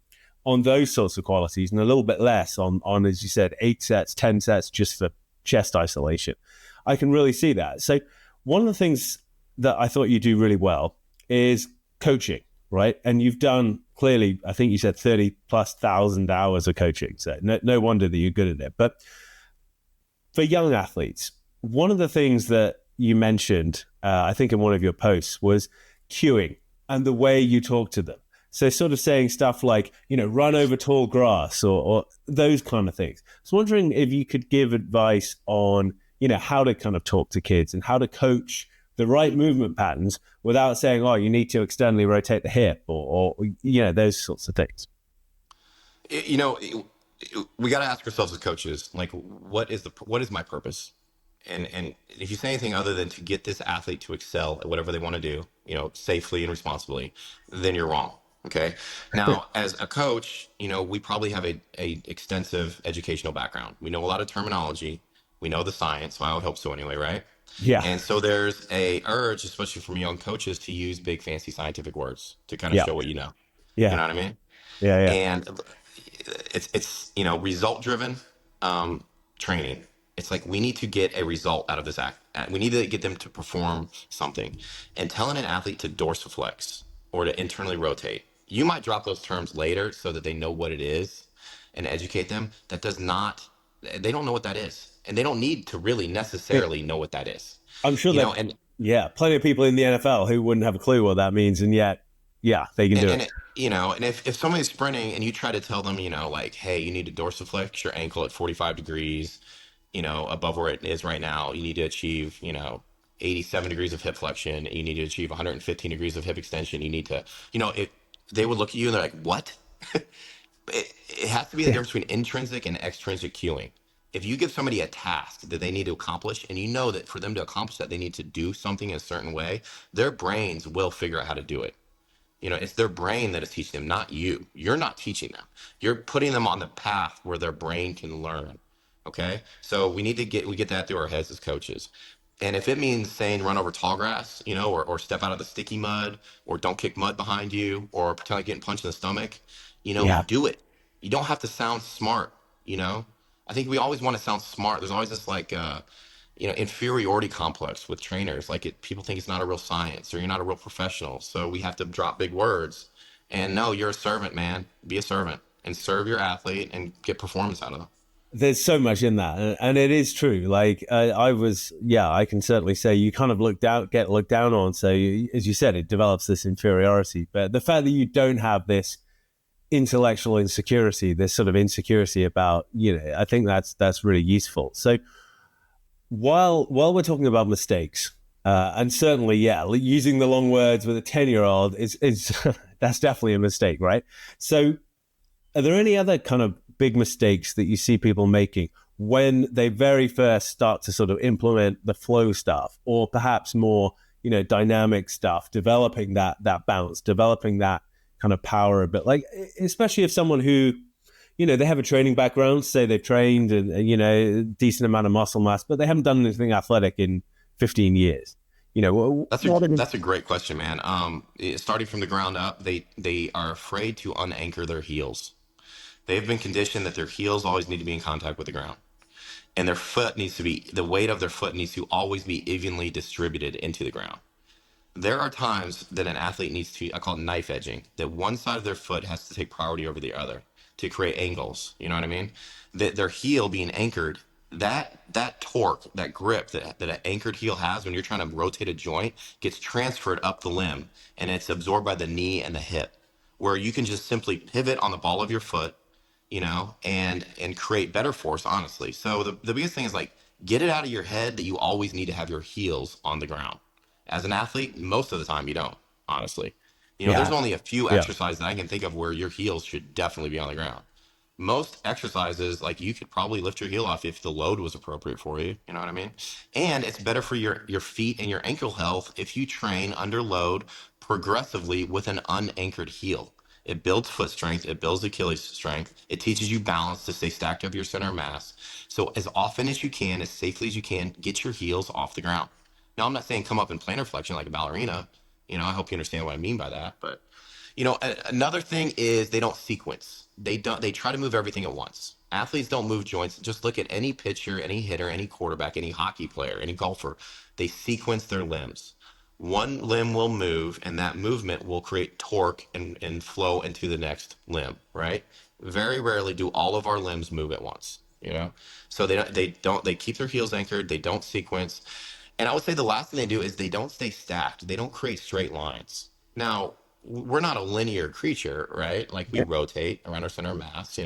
on those sorts of qualities and a little bit less on as you said, 8 sets, 10 sets just for chest isolation. I can really see that. So one of the things that I thought you do really well is coaching, right? And you've done clearly, I think you said 30 plus thousand hours of coaching. So no wonder that you're good at it. But for young athletes, one of the things that you mentioned, I think in one of your posts, was cueing and the way you talk to them. So sort of saying stuff like, run over tall grass or those kind of things. I was wondering if you could give advice on, how to kind of talk to kids and how to coach the right movement patterns without saying, oh, you need to externally rotate the hip or those sorts of things. You know, we got to ask ourselves as coaches, like, what is my purpose? And if you say anything other than to get this athlete to excel at whatever they want to do, safely and responsibly, then you're wrong. Okay. Now, as a coach, we probably have a extensive educational background. We know a lot of terminology. We know the science. Well, I would hope so anyway, right? Yeah. And so there's a urge, especially from young coaches, to use big fancy scientific words to kind of Yeah. show what you know. You Yeah. know what I mean? Yeah. Yeah. And it's result driven training. It's like we need to get a result out of this act. We need to get them to perform something. And telling an athlete to dorsiflex or to internally rotate, you might drop those terms later so that they know what it is and educate them. That does not, they don't know what that is. And they don't need to really necessarily know what that is. I'm sure that, And yeah, plenty of people in the NFL who wouldn't have a clue what that means, and yet, yeah, they can do it. and if somebody's sprinting and you try to tell them, like, hey, you need to dorsiflex your ankle at 45 degrees, above where it is right now, you need to achieve, 87 degrees of hip flexion. You need to achieve 115 degrees of hip extension. You need to, they would look at you and they're like, what? It has to be the Yeah, difference between intrinsic and extrinsic cueing. If you give somebody a task that they need to accomplish, and you know that for them to accomplish that, they need to do something in a certain way, their brains will figure out how to do it. It's their brain that is teaching them, not you. You're not teaching them. You're putting them on the path where their brain can learn. Okay. So we get that through our heads as coaches. And if it means saying run over tall grass, or step out of the sticky mud, or don't kick mud behind you, or pretend like getting punched in the stomach, yeah. do it. You don't have to sound smart, you know? I think we always want to sound smart. There's always this like, inferiority complex with trainers. Like people think it's not a real science or you're not a real professional. So we have to drop big words. And no, you're a servant, man. Be a servant and serve your athlete and get performance out of them. There's so much in that, and it is true. Like I can certainly say you kind of get looked down on. So as you said, it develops this inferiority. But the fact that you don't have this intellectual insecurity, this sort of insecurity about, I think that's really useful. So while we're talking about mistakes, and certainly, yeah, using the long words with a 10-year-old is that's definitely a mistake, right? So are there any other kind of big mistakes that you see people making when they very first start to sort of implement the flow stuff, or perhaps more, dynamic stuff, developing that bounce, developing that kind of power a bit, like especially if someone who, they have a training background, say they've trained and, a decent amount of muscle mass, but they haven't done anything athletic in 15 years. That's a great question, man. Starting from the ground up, they are afraid to unanchor their heels. They've been conditioned that their heels always need to be in contact with the ground. And the weight of their foot needs to always be evenly distributed into the ground. There are times that an athlete needs to, I call it knife edging, that one side of their foot has to take priority over the other to create angles. You know what I mean? That their heel being anchored, that torque, that grip that an anchored heel has when you're trying to rotate a joint gets transferred up the limb and it's absorbed by the knee and the hip, where you can just simply pivot on the ball of your foot, and create better force, honestly. So the biggest thing is like get it out of your head that you always need to have your heels on the ground. As an athlete, most of the time you don't. honestly. There's Yeah. only a few Yeah. exercises that I can think of where your heels should definitely be on the ground. Most exercises, like you could probably lift your heel off if the load was appropriate for you. You know what I mean? And it's better for your feet and your ankle health if you train under load progressively with an unanchored heel. It builds foot strength, it builds Achilles strength, it teaches you balance to stay stacked up your center of mass. So as often as you can, as safely as you can, get your heels off the ground. Now I'm not saying come up in plantar flexion like a ballerina. I hope you understand what I mean by that. But another thing is they don't sequence. They try to move everything at once. Athletes don't move joints. Just look at any pitcher, any hitter, any quarterback, any hockey player, any golfer. They sequence their limbs. One limb will move, and that movement will create torque and flow into the next limb, right? Very rarely do all of our limbs move at once, So they keep their heels anchored, they don't sequence. And I would say the last thing they do is they don't stay stacked. They don't create straight lines. Now, we're not a linear creature, right? Like we Yeah. rotate around our center of mass,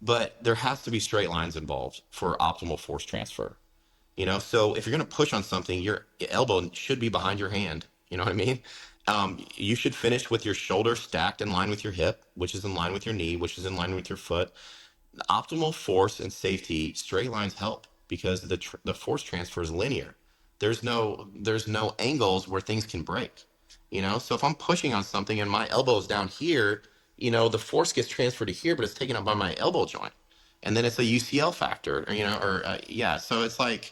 but there has to be straight lines involved for optimal force transfer. So if you're going to push on something, your elbow should be behind your hand. You know what I mean? You should finish with your shoulder stacked in line with your hip, which is in line with your knee, which is in line with your foot. Optimal force and safety, straight lines help because the force transfer is linear. There's no angles where things can break. So if I'm pushing on something and my elbow is down here, the force gets transferred to here, but it's taken up by my elbow joint, and then it's a UCL factor, or yeah. So it's like,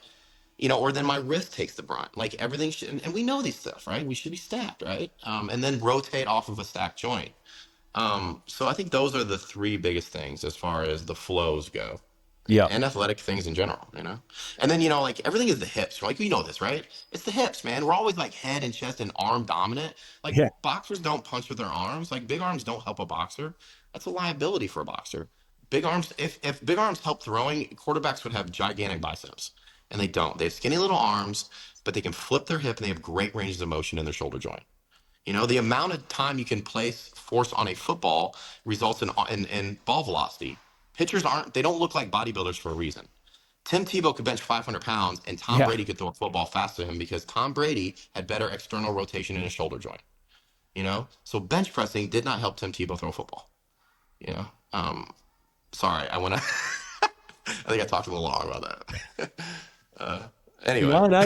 or then my wrist takes the brunt. Like everything should, and we know these stuff, right? We should be stacked, right? And then rotate off of a stacked joint. So I think those are the three biggest things as far as the flows go, Yeah. and athletic things in general. And then, like everything is the hips. Like, you know this, right? It's the hips, man. We're always like head and chest and arm dominant. Like Yeah. boxers don't punch with their arms. Like big arms don't help a boxer. That's a liability for a boxer. Big arms, if big arms help throwing, quarterbacks would have gigantic biceps. And they don't. They have skinny little arms, but they can flip their hip and they have great ranges of motion in their shoulder joint. The amount of time you can place force on a football results in ball velocity. Pitchers they don't look like bodybuilders for a reason. Tim Tebow could bench 500 pounds, and Tom Yeah. Brady could throw a football faster than him because Tom Brady had better external rotation in his shoulder joint. So bench pressing did not help Tim Tebow throw a football. You know, sorry, I went. I think I talked a little long about that. Anyway, No, no,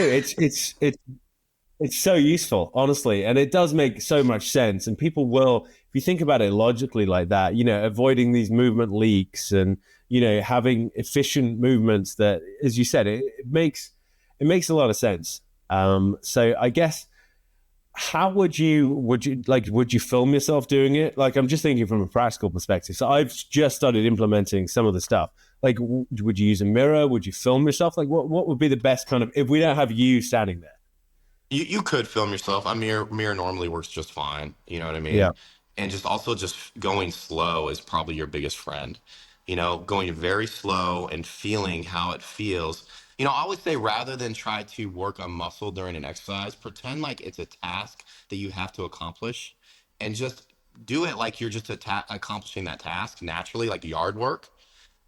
it's so useful, honestly, and it does make so much sense. And people will, if you think about it logically like that, avoiding these movement leaks and having efficient movements that, as you said, it makes a lot of sense. So I guess how would you film yourself doing it? Like I'm just thinking from a practical perspective. So I've just started implementing some of the stuff. Like, would you use a mirror? Would you film yourself? Like, what would be the best kind of if we don't have you standing there? you could film yourself. A mirror normally works just fine. You know what I Yeah. mean? And just going slow is probably your biggest friend. Going very slow and feeling how it feels. I always say rather than try to work a muscle during an exercise, pretend like it's a task that you have to accomplish, and just do it like you're just accomplishing that task naturally, like yard work.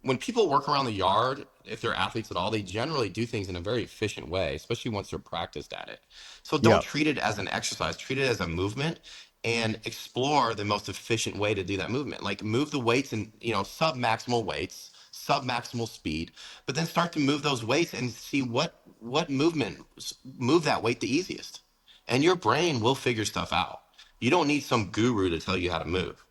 When people work around the yard, if they're athletes at all, they generally do things in a very efficient way, especially once they're practiced at it. So don't Yeah. treat it as an exercise, treat it as a movement and explore the most efficient way to do that movement. Like move the weights and, sub maximal weights, sub maximal speed, but then start to move those weights and see what movement move that weight the easiest. And your brain will figure stuff out. You don't need some guru to tell you how to move.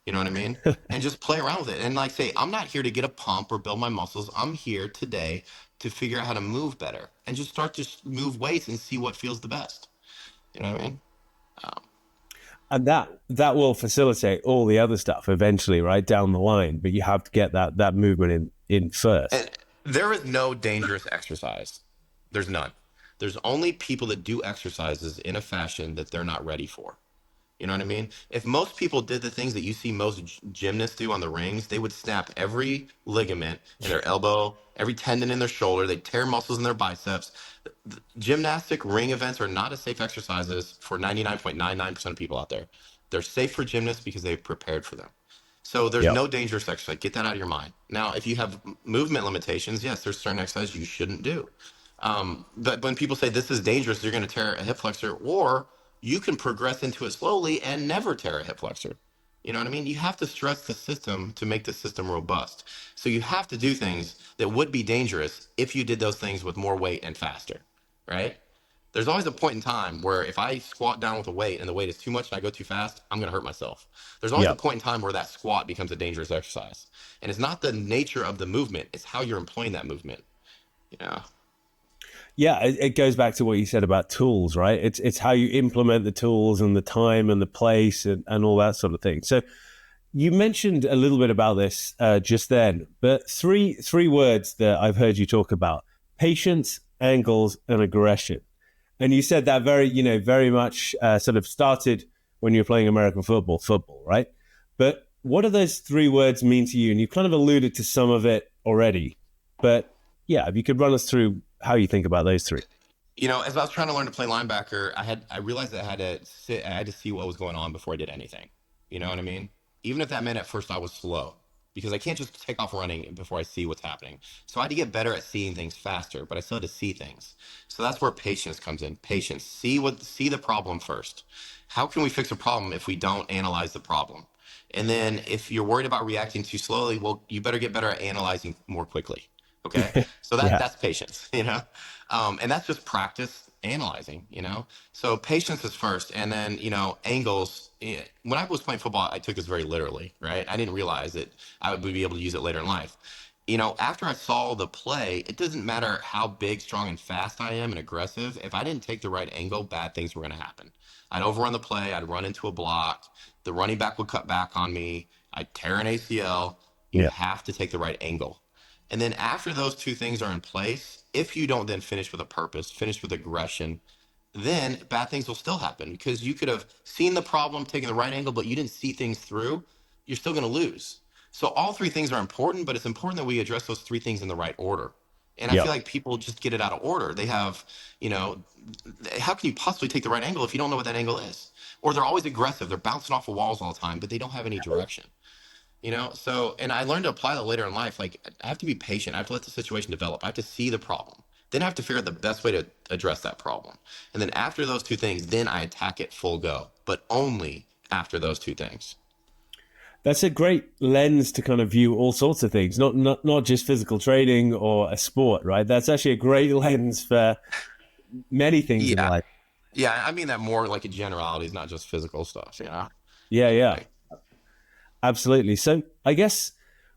You know what I mean? And just play around with it. And like say, I'm not here to get a pump or build my muscles. I'm here today to figure out how to move better and just start to move weights and see what feels the best. You know what I mean? And that will facilitate all the other stuff eventually, right down the line. But you have to get that movement in first. And there is no dangerous exercise. There's none. There's only people that do exercises in a fashion that they're not ready for. You know what I mean? If most people did the things that you see most gymnasts do on the rings, they would snap every ligament in their elbow, every tendon in their shoulder. They'd tear muscles in their biceps. Gymnastic ring events are not as safe exercises for 99.99% of people out there. They're safe for gymnasts because they've prepared for them. So there's Yeah. no dangerous exercise. Get that out of your mind. Now, if you have movement limitations, yes, there's certain exercises you shouldn't do. But when people say this is dangerous, you're going to tear a hip flexor, or you can progress into it slowly and never tear a hip flexor. You know what I mean? You have to stress the system to make the system robust. So you have to do things that would be dangerous if you did those things with more weight and faster, right? There's always a point in time where if I squat down with a weight and the weight is too much and I go too fast, I'm going to hurt myself. There's always a Yeah. point in time where that squat becomes a dangerous exercise. And it's not the nature of the movement, it's how you're employing that movement. Yeah. Yeah, it goes back to what you said about tools, right? It's how you implement the tools and the time and the place and all that sort of thing. So you mentioned a little bit about this just then, but three words that I've heard you talk about: patience, angles, and aggression. And you said that very much sort of started when you were playing American football, right? But what do those three words mean to you? And you've kind of alluded to some of it already, but yeah, if you could run us through how you think about those three. You know, as I was trying to learn to play linebacker, I realized that I had to see what was going on before I did anything. You know what I mean? Even if that meant at first I was slow, because I can't just take off running before I see what's happening. So I had to get better at seeing things faster, but I still had to see things. So that's where patience comes in. Patience. See the problem first. How can we fix a problem if we don't analyze the problem? And then if you're worried about reacting too slowly, well, you better get better at analyzing more quickly. Okay. So Yeah, that's patience, you know? And that's just practice analyzing, you know? So patience is first. And then, you know, angles. When I was playing football, I took this very literally, right? I didn't realize that I would be able to use it later in life. You know, after I saw the play, it doesn't matter how big, strong, and fast I am and aggressive. If I didn't take the right angle, bad things were going to happen. I'd overrun the play. I'd run into a block. The running back would cut back on me. I'd tear an ACL. You yeah, have to take the right angle. And then after those two things are in place, if you don't then finish with a purpose, finish with aggression, then bad things will still happen because you could have seen the problem, taken the right angle, but you didn't see things through. You're still going to lose. So all three things are important, but it's important that we address those three things in the right order. And I yeah. feel like people just get it out of order. They have, you know, how can you possibly take the right angle if you don't know what that angle is? Or they're always aggressive. They're bouncing off of walls all the time, but they don't have any direction. You know, so, and I learned to apply that later in life. Like, I have to be patient. I have to let the situation develop. I have to see the problem. Then I have to figure out the best way to address that problem. And then after those two things, then I attack it full go, but only after those two things. That's a great lens to kind of view all sorts of things, not just physical training or a sport, right? That's actually a great lens for many things in Yeah. life. Yeah. I mean that more like in generalities, not just physical stuff, you know? Yeah, yeah, Like, absolutely. So I guess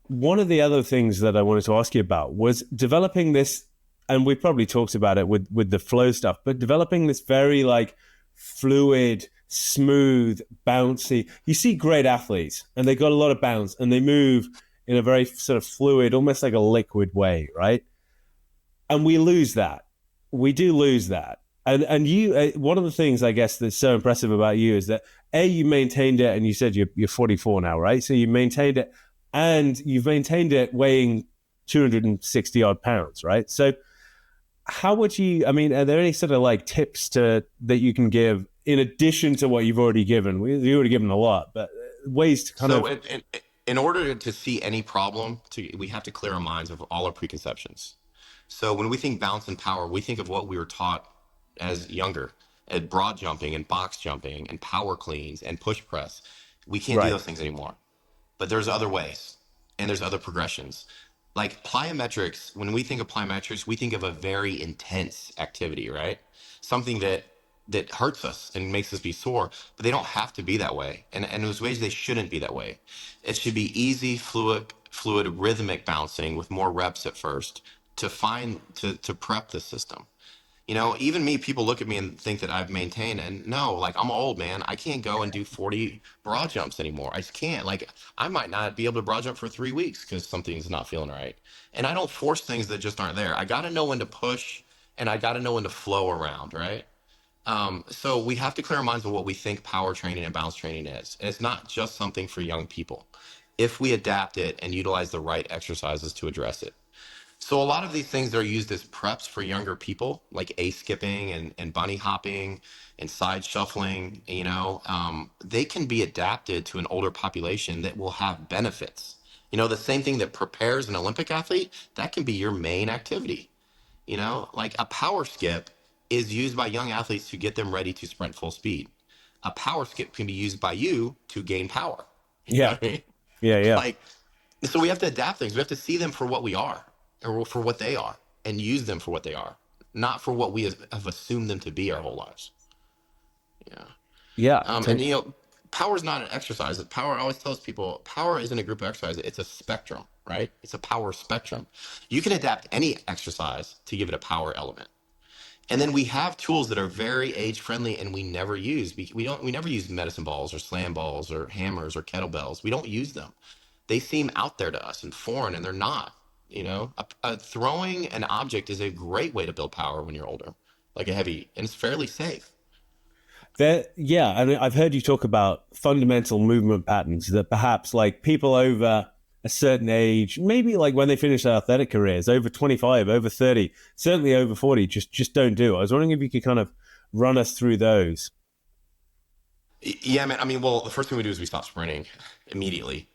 one of the other things that I wanted to ask you about was developing this, and we probably talked about it with the flow stuff, but developing this very like fluid, smooth, bouncy. You see great athletes, and they got a lot of bounce, and they move in a very sort of fluid, almost like a liquid way, right? And we lose that. We do lose that. And you, one of the things I guess that's so impressive about you is that you maintained it, and you said you're 44 now, right? So you maintained it, and you've maintained it weighing 260 odd pounds, right? So how would you? I mean, are there any sort of like tips to that you can give in addition to what you've already given? You already given a lot, but ways to kind so of in order to see any problem, we have to clear our minds of all our preconceptions. So when we think balance and power, we think of what we were taught as younger, at broad jumping and box jumping and power cleans and push press. We can't do right, those things anymore. But there's other ways and there's other progressions. Like plyometrics, when we think of plyometrics, we think of a very intense activity, right? Something that hurts us and makes us be sore, but they don't have to be that way. And there's ways they shouldn't be that way. It should be easy, fluid, rhythmic bouncing with more reps at first to prep the system. You know, even me, people look at me and think that I've maintained, and no, like I'm old, man. I can't go and do 40 broad jumps anymore. I just can't. Like, I might not be able to broad jump for 3 weeks because something's not feeling right. And I don't force things that just aren't there. I got to know when to push and I got to know when to flow around, right? So we have to clear our minds of what we think power training and balance training is. And it's not just something for young people if we adapt it and utilize the right exercises to address it. So a lot of these things are used as preps for younger people, like A skipping and bunny hopping and side shuffling. You know, they can be adapted to an older population that will have benefits. You know, the same thing that prepares an Olympic athlete, that can be your main activity. You know, like a power skip is used by young athletes to get them ready to sprint full speed. a power skip can be used by you to gain power. You know Yeah. what I mean? Yeah. Yeah. Like, so we have to adapt things. We have to see them for what we are, or for what they are, and use them for what they are, not for what we have assumed them to be our whole lives. Yeah. Yeah. And power is not an exercise. Power, I always tells people, power isn't a group of exercise. It's a spectrum, right? It's a power spectrum. You can adapt any exercise to give it a power element. And then we have tools that are very age friendly and we never use. We never use medicine balls or slam balls or hammers or kettlebells. We don't use them. They seem out there to us and foreign, and they're not. Throwing an object is a great way to build power when you're older, like a heavy, and it's fairly safe. Yeah, I mean, I've heard you talk about fundamental movement patterns that perhaps like people over a certain age, maybe like when they finish their athletic careers, over 25, over 30, certainly over 40, just don't do. I was wondering if you could kind of run us through those. Yeah, man. I mean, well, the first thing we do is we stop sprinting immediately.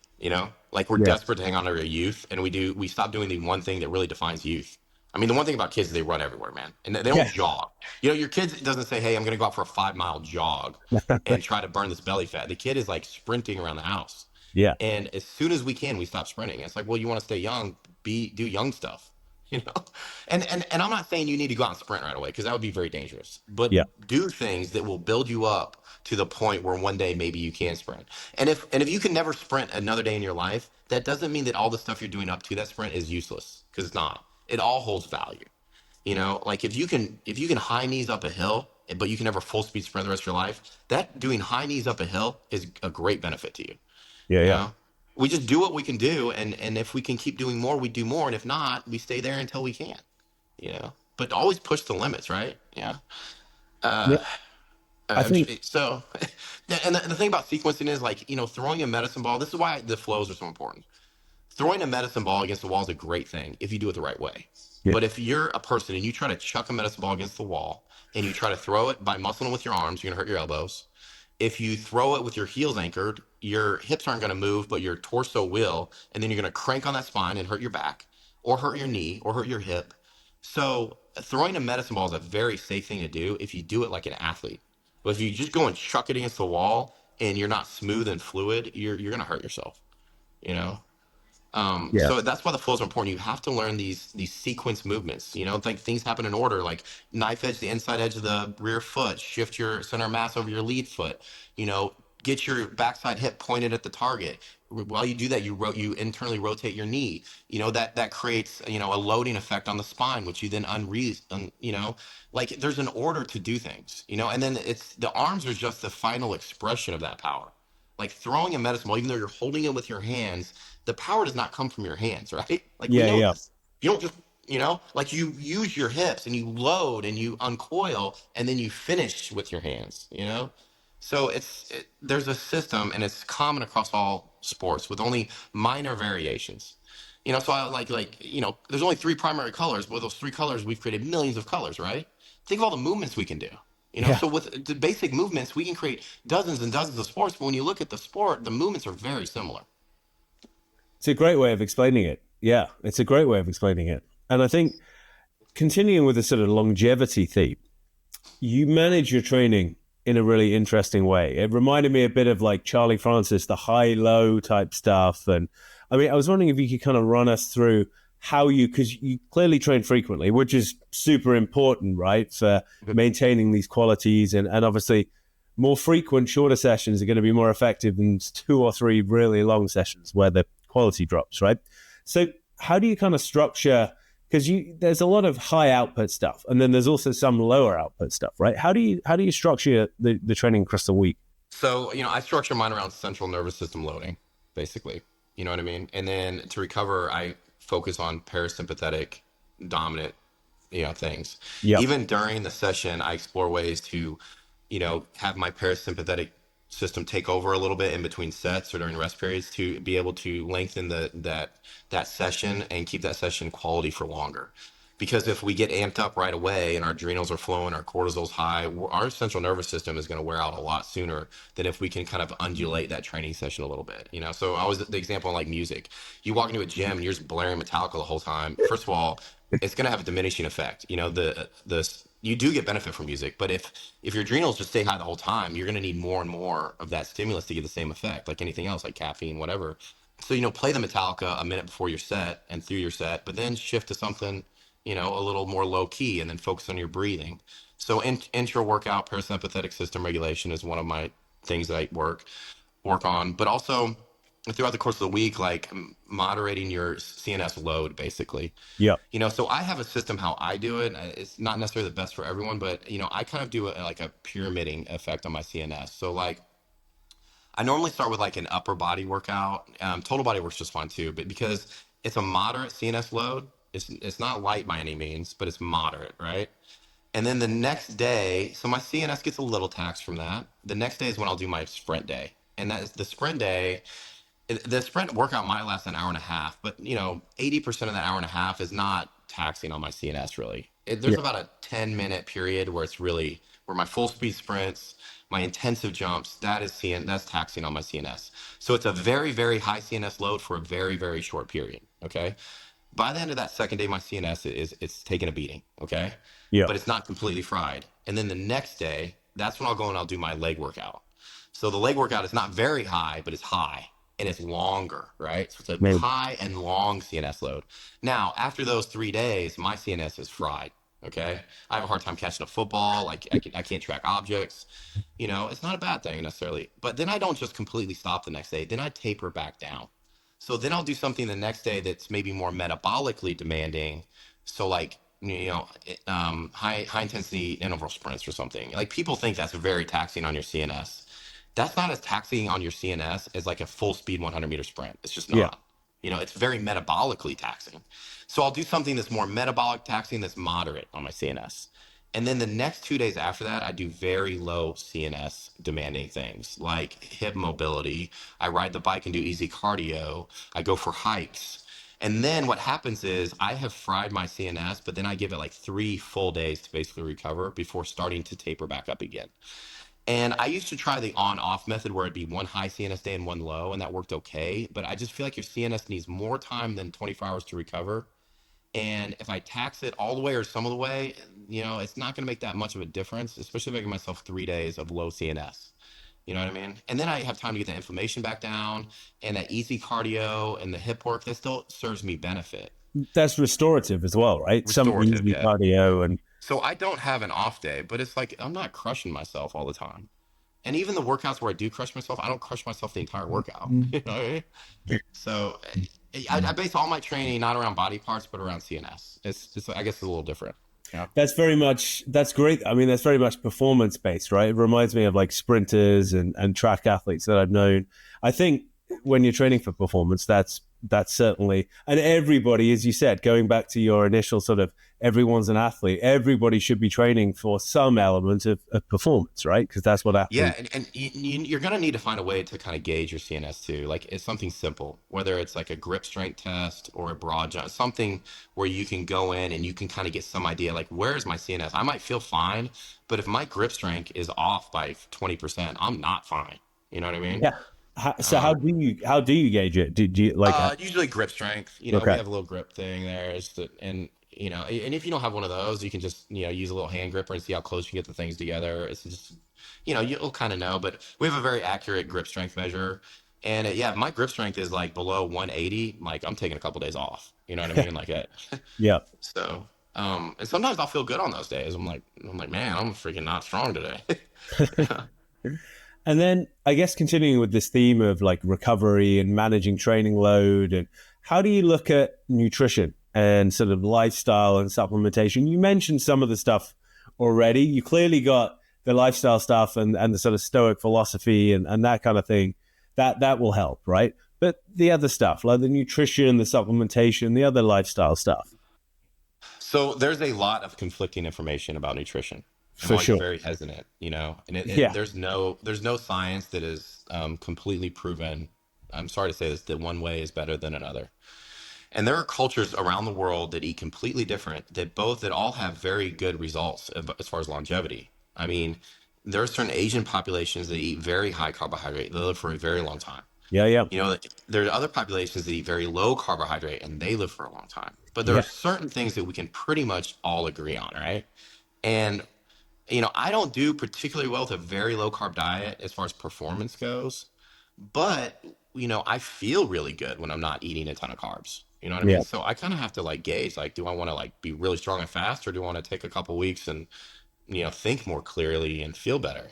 Like we're Yeah. desperate to hang on to our youth, and we stop doing the one thing that really defines youth. I mean, the one thing about kids is they run everywhere, man, and they don't Yeah. jog. Your kid doesn't say, "Hey, I'm going to go out for a 5 mile jog and try to burn this belly fat." The kid is like sprinting around the house, Yeah. and as soon as we can, we stop sprinting. It's like, well, you want to stay young, do young stuff, you know. And I'm not saying you need to go out and sprint right away because that would be very dangerous. But Yeah. do things that will build you up to the point where one day maybe you can sprint. And if you can never sprint another day in your life, that doesn't mean that all the stuff you're doing up to that sprint is useless, because it's not. It all holds value. Like if you can high knees up a hill, but you can never full speed sprint the rest of your life, that doing high knees up a hill is a great benefit to you. Yeah. You Yeah. know, we just do what we can do, and if we can keep doing more, we do more, and if not, we stay there until we can. But always push the limits, right? Yeah. Yeah. I think, So, and the thing about sequencing is like, throwing a medicine ball. This is why the flows are so important. Throwing a medicine ball against the wall is a great thing if you do it the right way. yeah. But if you're a person and you try to chuck a medicine ball against the wall and you try to throw it by muscling with your arms, you're gonna hurt your elbows. If you throw it with your heels anchored, your hips aren't gonna move, but your torso will, and then you're gonna crank on that spine and hurt your back, or hurt your knee, or hurt your hip. So throwing a medicine ball is a very safe thing to do if you do it like an athlete. But if you just go and chuck it against the wall and you're not smooth and fluid, you're gonna hurt yourself. You know. Yeah. So that's why the flows are important. You have to learn these sequence movements. Like things happen in order. Like knife edge, the inside edge of the rear foot. Shift your center of mass over your lead foot. You know, get your backside hip pointed at the target. While you do that, you internally rotate your knee. That creates a loading effect on the spine, which you then like there's an order to do things. And then it's the arms are just the final expression of that power. Like throwing a medicine ball, even though you're holding it with your hands, the power does not come from your hands, right? Like we Yeah. know Yeah. this. You don't just, like you use your hips and you load and you uncoil and then you finish with your hands. So there's a system and it's common across all sports with only minor variations. So I there's only three primary colors, but with those three colors, we've created millions of colors, right? Think of all the movements we can do. Yeah. So with the basic movements, we can create dozens and dozens of sports, but when you look at the sport, the movements are very similar. It's a great way of explaining it. Yeah. It's a great way of explaining it. And I think continuing with the sort of longevity theme, you manage your training in a really interesting way. It reminded me a bit of like Charlie Francis, the high low type stuff. And I mean, I was wondering if you could kind of run us through because you clearly train frequently, which is super important, right? For maintaining these qualities. And obviously, more frequent, shorter sessions are going to be more effective than 2 or 3 really long sessions where the quality drops, right? So, how do you kind of structure? Because there's a lot of high output stuff, and then there's also some lower output stuff, right? How do you structure the training across the week? So, I structure mine around central nervous system loading, basically. You know what I mean? And then to recover, I focus on parasympathetic dominant, things. Yep. Even during the session, I explore ways to, have my parasympathetic system take over a little bit in between sets or during rest periods to be able to lengthen that session and keep that session quality for longer. Because if we get amped up right away and our adrenals are flowing, our cortisol's high, our central nervous system is going to wear out a lot sooner than if we can kind of undulate that training session a little bit. So I was the example in like music. You walk into a gym and you're just blaring Metallica the whole time. First of all, it's going to have a diminishing effect. The you do get benefit from music, but if your adrenals just stay high the whole time, you're going to need more and more of that stimulus to get the same effect, like anything else, like caffeine, whatever. So, play the Metallica a minute before your set and through your set, but then shift to something, a little more low key, and then focus on your breathing. So, intra workout parasympathetic system regulation is one of my things that I work on, but also throughout the course of the week, like moderating your CNS load, basically. Yeah. So I have a system how I do it. It's not necessarily the best for everyone, but I kind of do it like a pyramiding effect on my CNS. So like I normally start with like an upper body workout. Total body works just fine too, but because it's a moderate CNS load, it's not light by any means, but it's moderate, right? And then the next day, so my CNS gets a little taxed from that. The next day is when I'll do my sprint day, and that is the sprint day. The sprint workout might last an hour and a half, but 80% of that hour and a half is not taxing on my CNS really. There's Yeah. about a 10-minute period where it's really where my full speed sprints, my intensive jumps, that's taxing on my CNS. So it's a very, very high CNS load for a very, very short period. Okay. By the end of that second day, my CNS it's taking a beating. Okay. Yeah. But it's not completely fried. And then the next day, that's when I'll go and I'll do my leg workout. So the leg workout is not very high, but it's high and it's longer, right? So it's a Maybe. high and long CNS load. Now, after those 3 days, my CNS is fried. Okay. I have a hard time catching a football. Like I can't track objects. It's not a bad thing necessarily. But then I don't just completely stop the next day. Then I taper back down. So then I'll do something the next day that's maybe more metabolically demanding. So like, high intensity interval sprints or something. Like people think that's very taxing on your CNS. That's not as taxing on your CNS as like a full speed 100-meter sprint. It's just Yeah. not. It's very metabolically taxing. So I'll do something that's more metabolic taxing that's moderate on my CNS. And then the next 2 days after that, I do very low CNS demanding things like hip mobility. I ride the bike and do easy cardio. I go for hikes. And then what happens is I have fried my CNS, but then I give it like 3 full days to basically recover before starting to taper back up again. And I used to try the on-off method where it'd be one high CNS day and one low, and that worked okay. But I just feel like your CNS needs more time than 24 hours to recover. And if I tax it all the way or some of the way, it's not going to make that much of a difference, especially making myself 3 days of low CNS. You know what I mean? And then I have time to get the inflammation back down and that easy cardio and the hip work that still serves me benefit. That's restorative as well, right? Some Restorative, easy yeah. cardio and So I don't have an off day, but it's like I'm not crushing myself all the time. And even the workouts where I do crush myself, I don't crush myself the entire workout. You know what I mean? So I base all my training not around body parts, but around CNS. It's just, I guess it's a little different. Yeah. that's great. I mean, that's very much performance based, right? It reminds me of like sprinters and track athletes that I've known. I think when you're training for performance, that's certainly, and everybody, as you said, going back to your initial sort of everyone's an athlete, everybody should be training for some element of performance, right? Because that's what Yeah, athletes. and you're gonna need to find a way to kind of gauge your CNS too. Like it's something simple, whether it's like a grip strength test or a broad jump, something where you can go in and you can kind of get some idea, like where is my CNS? I might feel fine, but if my grip strength is off by 20%, I'm not fine. You know what I mean? Yeah. So Um, how do you gauge it? Do you like Usually grip strength. We okay? have a little grip thing there, and and if you don't have one of those, you can just use a little hand gripper and see how close you get the things together. It's just you'll kind of know, but we have a very accurate grip strength measure, and yeah, if my grip strength is like below 180. Like I'm taking a couple days off. You know what I mean? Like it. Yeah. So, and sometimes I'll feel good on those days. I'm like, man, I'm freaking not strong today. Yeah. And then I guess continuing with this theme of like recovery and managing training load, and how do you look at nutrition and sort of lifestyle and supplementation? You mentioned some of the stuff already. You clearly got the lifestyle stuff and the sort of stoic philosophy and that kind of thing. That will help, right? But the other stuff, like the nutrition, the supplementation, the other lifestyle stuff, So there's a lot of conflicting information about nutrition. I'm for always sure. very hesitant, and Yeah. there's no science that is completely proven. I'm sorry to say this, that one way is better than another. And there are cultures around the world that eat completely different, that all have very good results as far as longevity. I mean, there are certain Asian populations that eat very high carbohydrate. They live for a very long time. Yeah. Yeah. There are other populations that eat very low carbohydrate and they live for a long time. But there are Yeah. certain things that we can pretty much all agree on, right? And I don't do particularly well with a very low carb diet as far as performance goes, but I feel really good when I'm not eating a ton of carbs. You know what I mean? Yeah. So I kind of have to like gauge, like, do I want to like be really strong and fast, or do I want to take a couple weeks and think more clearly and feel better?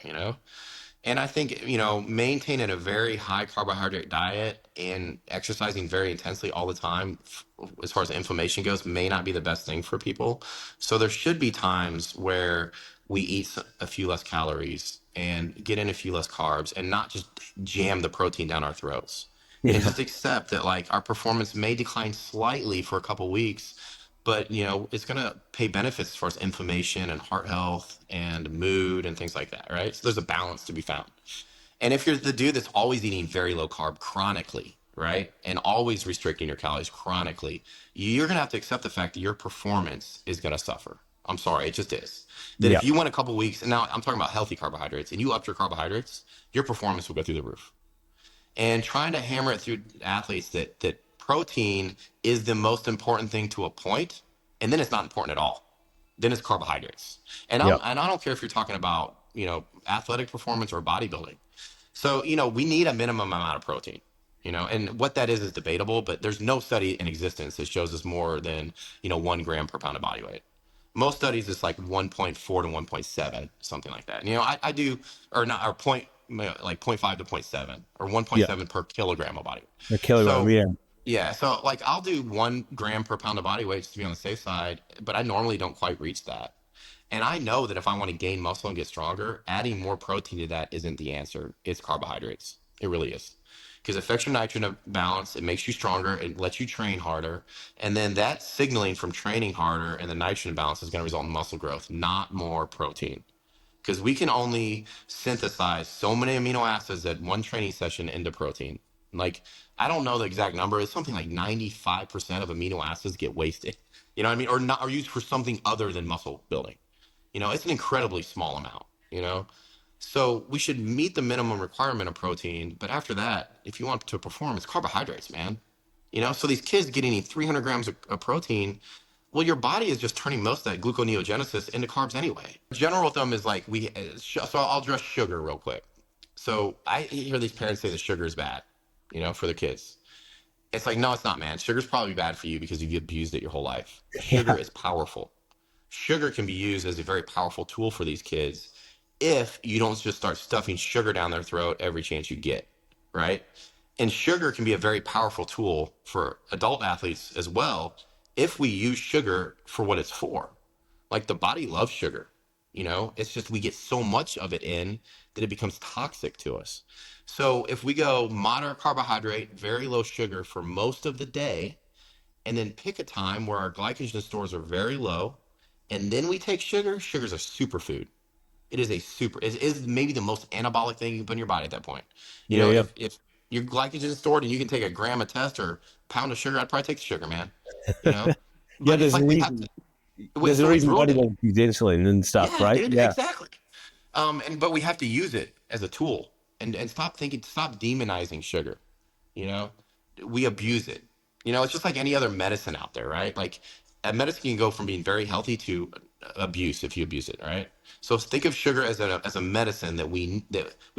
And I think, maintaining a very high carbohydrate diet and exercising very intensely all the time, as far as inflammation goes, may not be the best thing for people. So there should be times where we eat a few less calories and get in a few less carbs and not just jam the protein down our throats. And Yeah. just accept that like our performance may decline slightly for a couple weeks, but it's going to pay benefits as far as inflammation and heart health and mood and things like that, right? So there's a balance to be found. And if you're the dude that's always eating very low carb chronically, right, and always restricting your calories chronically, you're going to have to accept the fact that your performance is going to suffer. I'm sorry, it just is. That Yeah. if you went a couple weeks, and now I'm talking about healthy carbohydrates, and you upped your carbohydrates, your performance will go through the roof. And trying to hammer it through athletes that protein is the most important thing to a point, and then it's not important at all. Then it's carbohydrates. And Yeah. I don't care if you're talking about, athletic performance or bodybuilding. So, we need a minimum amount of protein, and what that is debatable, but there's no study in existence that shows us more than, 1 gram per pound of body weight. Most studies it's like 1.4 to 1.7, something like that. I do, or not, or point, like zero point 0.5 to zero point 0.7 or Yeah. 1.7 per kilogram of body weight. A kilogram. So Yeah. yeah, so like I'll do 1 gram per pound of body weight just to be on the safe side, but I normally don't quite reach that. And I know that if I want to gain muscle and get stronger, adding more protein to that isn't the answer. It's carbohydrates. It really is. Because it affects your nitrogen balance, it makes you stronger, it lets you train harder. And then that signaling from training harder and the nitrogen balance is going to result in muscle growth, not more protein. Because we can only synthesize so many amino acids at one training session into protein. Like, I don't know the exact number. It's something like 95% of amino acids get wasted. You know what I mean? Or not, or used for something other than muscle building. It's an incredibly small amount. So we should meet the minimum requirement of protein, but after that, if you want to perform, it's carbohydrates, man. So these kids getting 300 grams of protein, well, your body is just turning most of that gluconeogenesis into carbs anyway. General with them is like so I'll address sugar real quick. So I hear these parents say that sugar is bad, for their kids. It's like, no, it's not, man. Sugar's probably bad for you because you've abused it your whole life. Sugar Yeah. is powerful. Sugar can be used as a very powerful tool for these kids if you don't just start stuffing sugar down their throat every chance you get, right? And sugar can be a very powerful tool for adult athletes as well if we use sugar for what it's for. Like the body loves sugar, it's just we get so much of it in that it becomes toxic to us. So if we go moderate carbohydrate, very low sugar for most of the day, and then pick a time where our glycogen stores are very low, and then we take sugar. Sugar's a superfood. It is maybe the most anabolic thing you can put in your body at that point. Yeah. Yeah. If your glycogen is stored and you can take a gram of test or a pound of sugar, I'd probably take the sugar, man. You know, Yeah. but it's like we have to. There's a So it's reason ruled. bodybuilders use insulin and stuff, Yeah, right? dude, Yeah. exactly. And but we have to use it as a tool and stop demonizing sugar. You know, we abuse it. It's just like any other medicine out there, right? Like a medicine can go from being very healthy to abuse if you abuse it, right? So think of sugar as a medicine that we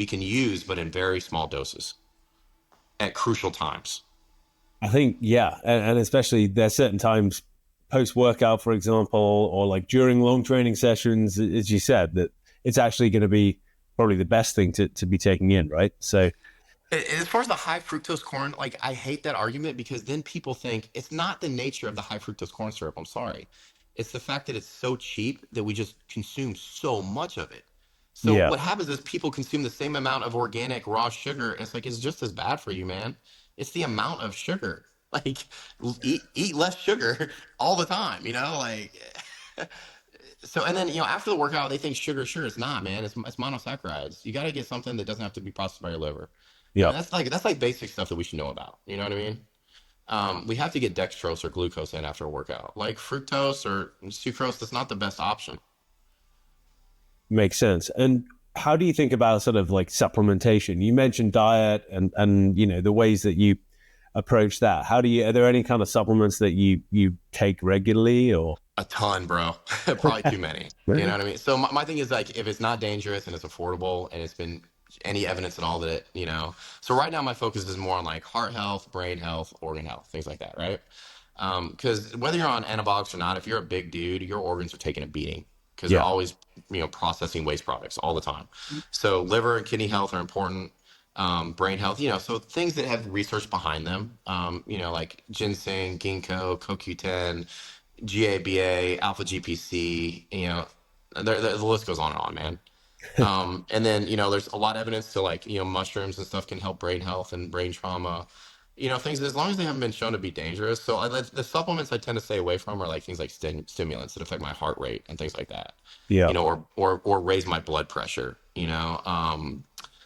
can use, but in very small doses at crucial times. I think, yeah. And especially there's certain times post workout, for example, or like during long training sessions, as you said, that it's actually going to be probably the best thing to be taking in, right? So, As far as the high fructose corn, like I hate that argument because then people think it's not the nature of the high fructose corn syrup. I'm sorry. It's the fact that it's so cheap that we just consume so much of it. So yeah. what happens is people consume the same amount of organic raw sugar, and it's like it's just as bad for you, man. It's the amount of sugar. Like eat less sugar all the time, like so and then after the workout they think sugar is not, man. It's monosaccharides. You got to get something that doesn't have to be processed by your liver. Yeah. And that's like basic stuff that we should know about. You know what I mean? We have to get dextrose or glucose in after a workout. Like fructose or sucrose, that's not the best option. Makes sense. And how do you think about sort of like supplementation? You mentioned diet and the ways that you approach that. Are there any kind of supplements that you take regularly or? A ton, bro. Probably too many. You know what I mean? So my thing is like, if it's not dangerous and it's affordable and it's been any evidence at all that so right now my focus is more on like heart health, brain health, organ health, things like that, right? Because whether you're on anabolics or not, if you're a big dude, your organs are taking a beating because they're Yeah, always, processing waste products all the time. So liver and kidney health are important. Brain health, so things that have research behind them, like ginseng, ginkgo, CoQ10, GABA, alpha GPC, the list goes on and on, man. And then, there's a lot of evidence to like, mushrooms and stuff can help brain health and brain trauma, things as long as they haven't been shown to be dangerous. So the supplements I tend to stay away from are like things like stimulants that affect my heart rate and things like that, yeah, or raise my blood pressure,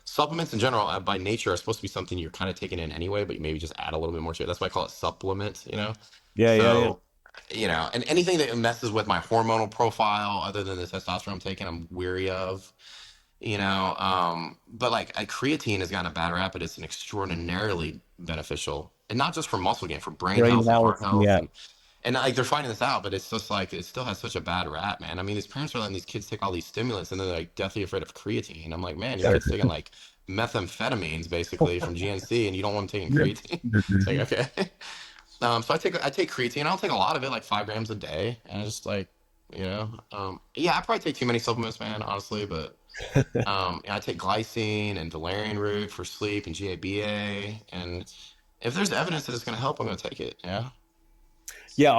supplements in general by nature are supposed to be something you're kind of taking in anyway, but you maybe just add a little bit more to it. That's why I call it supplement. yeah. So, and anything that messes with my hormonal profile other than the testosterone I'm taking, I'm weary of, but like creatine has gotten a bad rap, but it's an extraordinarily beneficial, and not just for muscle gain, for brain Brain health and health. heart health. Yeah, And like they're finding this out, but it's just like, it still has such a bad rap, man. I mean, these parents are letting these kids take all these stimulants and they're like deathly afraid of creatine. I'm like, man, your kid's taking like methamphetamines basically from GNC and you don't want them taking creatine. It's like, okay. So I take creatine. I'll take a lot of it, like 5 grams a day, and I just like, yeah, I probably take too many supplements, man, honestly. But I take glycine and valerian root for sleep and GABA, and if there's evidence that it's going to help, I'm going to take it. Yeah. yeah.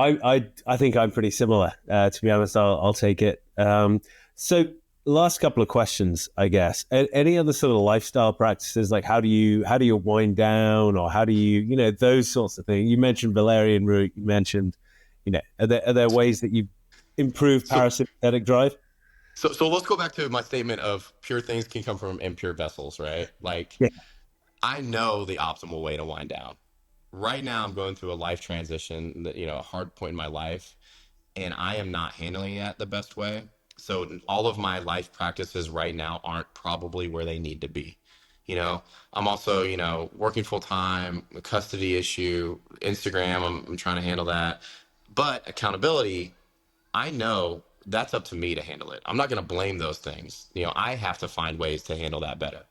I think I'm pretty similar. To be honest, I'll take it. So last couple of questions, I guess. Any other sort of lifestyle practices, like how do you wind down, or how do you those sorts of things? You mentioned valerian root. You mentioned, are there ways that you improve So parasympathetic drive? so let's go back to my statement of pure things can come from impure vessels, right? Like Yeah, I know the optimal way to wind down. Right now, I'm going through a life transition, that a hard point in my life, and I am not handling it the best way. So all of my life practices right now aren't probably where they need to be. You know, I'm also, working full time, a custody issue, Instagram, I'm trying to handle that. But accountability, I know that's up to me to handle it. I'm not going to blame those things. I have to find ways to handle that better.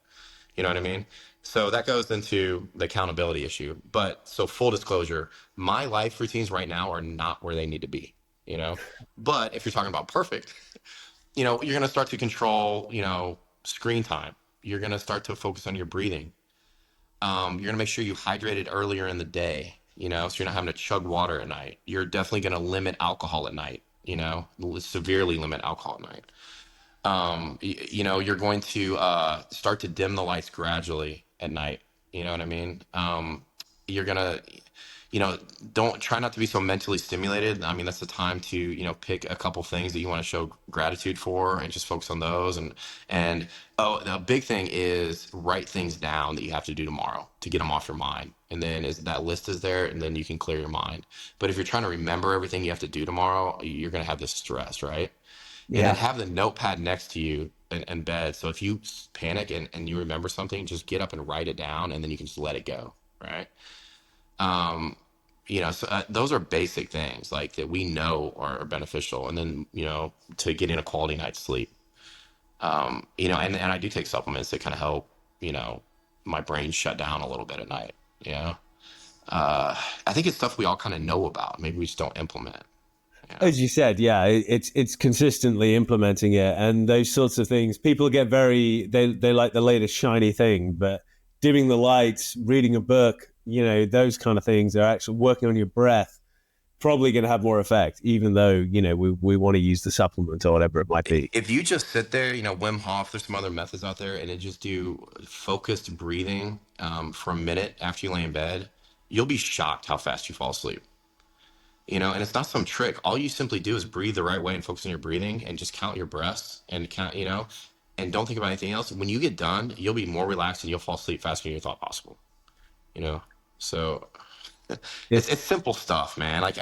You know what I mean? So that goes into the accountability issue. But so full disclosure, my life routines right now are not where they need to be, you know? But if you're talking about perfect, you're going to start to control, screen time. You're going to start to focus on your breathing. You're going to make sure you hydrated earlier in the day, so you're not having to chug water at night. You're definitely going to limit alcohol at night, severely limit alcohol at night. You're going to start to dim the lights gradually at night. You know what I mean? You're gonna, you know, don't try not to be so mentally stimulated. I mean, that's the time to, pick a couple things that you want to show gratitude for and just focus on those. And oh, the big thing is write things down that you have to do tomorrow to get them off your mind. And then is that list is there, and then you can clear your mind. But if you're trying to remember everything you have to do tomorrow, you're gonna have this stress, right? And then yeah. have the notepad next to you in bed. So if you panic and you remember something, just get up and write it down, and then you can just let it go, right? Um, so those are basic things like that we know are beneficial, and then to getting a quality night's sleep. And I do take supplements that kind of help my brain shut down a little bit at night. You know, I think it's stuff we all kind of know about. Maybe we just don't implement. Yeah. As you said, yeah, it's consistently implementing it, and those sorts of things. People get they like the latest shiny thing, but dimming the lights, reading a book, those kind of things are actually working on your breath. Probably going to have more effect, even though we want to use the supplement or whatever it might be. If you just sit there, Wim Hof, there's some other methods out there, and then just do focused breathing for a minute after you lay in bed, you'll be shocked how fast you fall asleep. And it's not some trick. All you simply do is breathe the right way and focus on your breathing and just count your breaths and count, and don't think about anything else. When you get done, you'll be more relaxed and you'll fall asleep faster than you thought possible, you know? So it's It's simple stuff, man. Like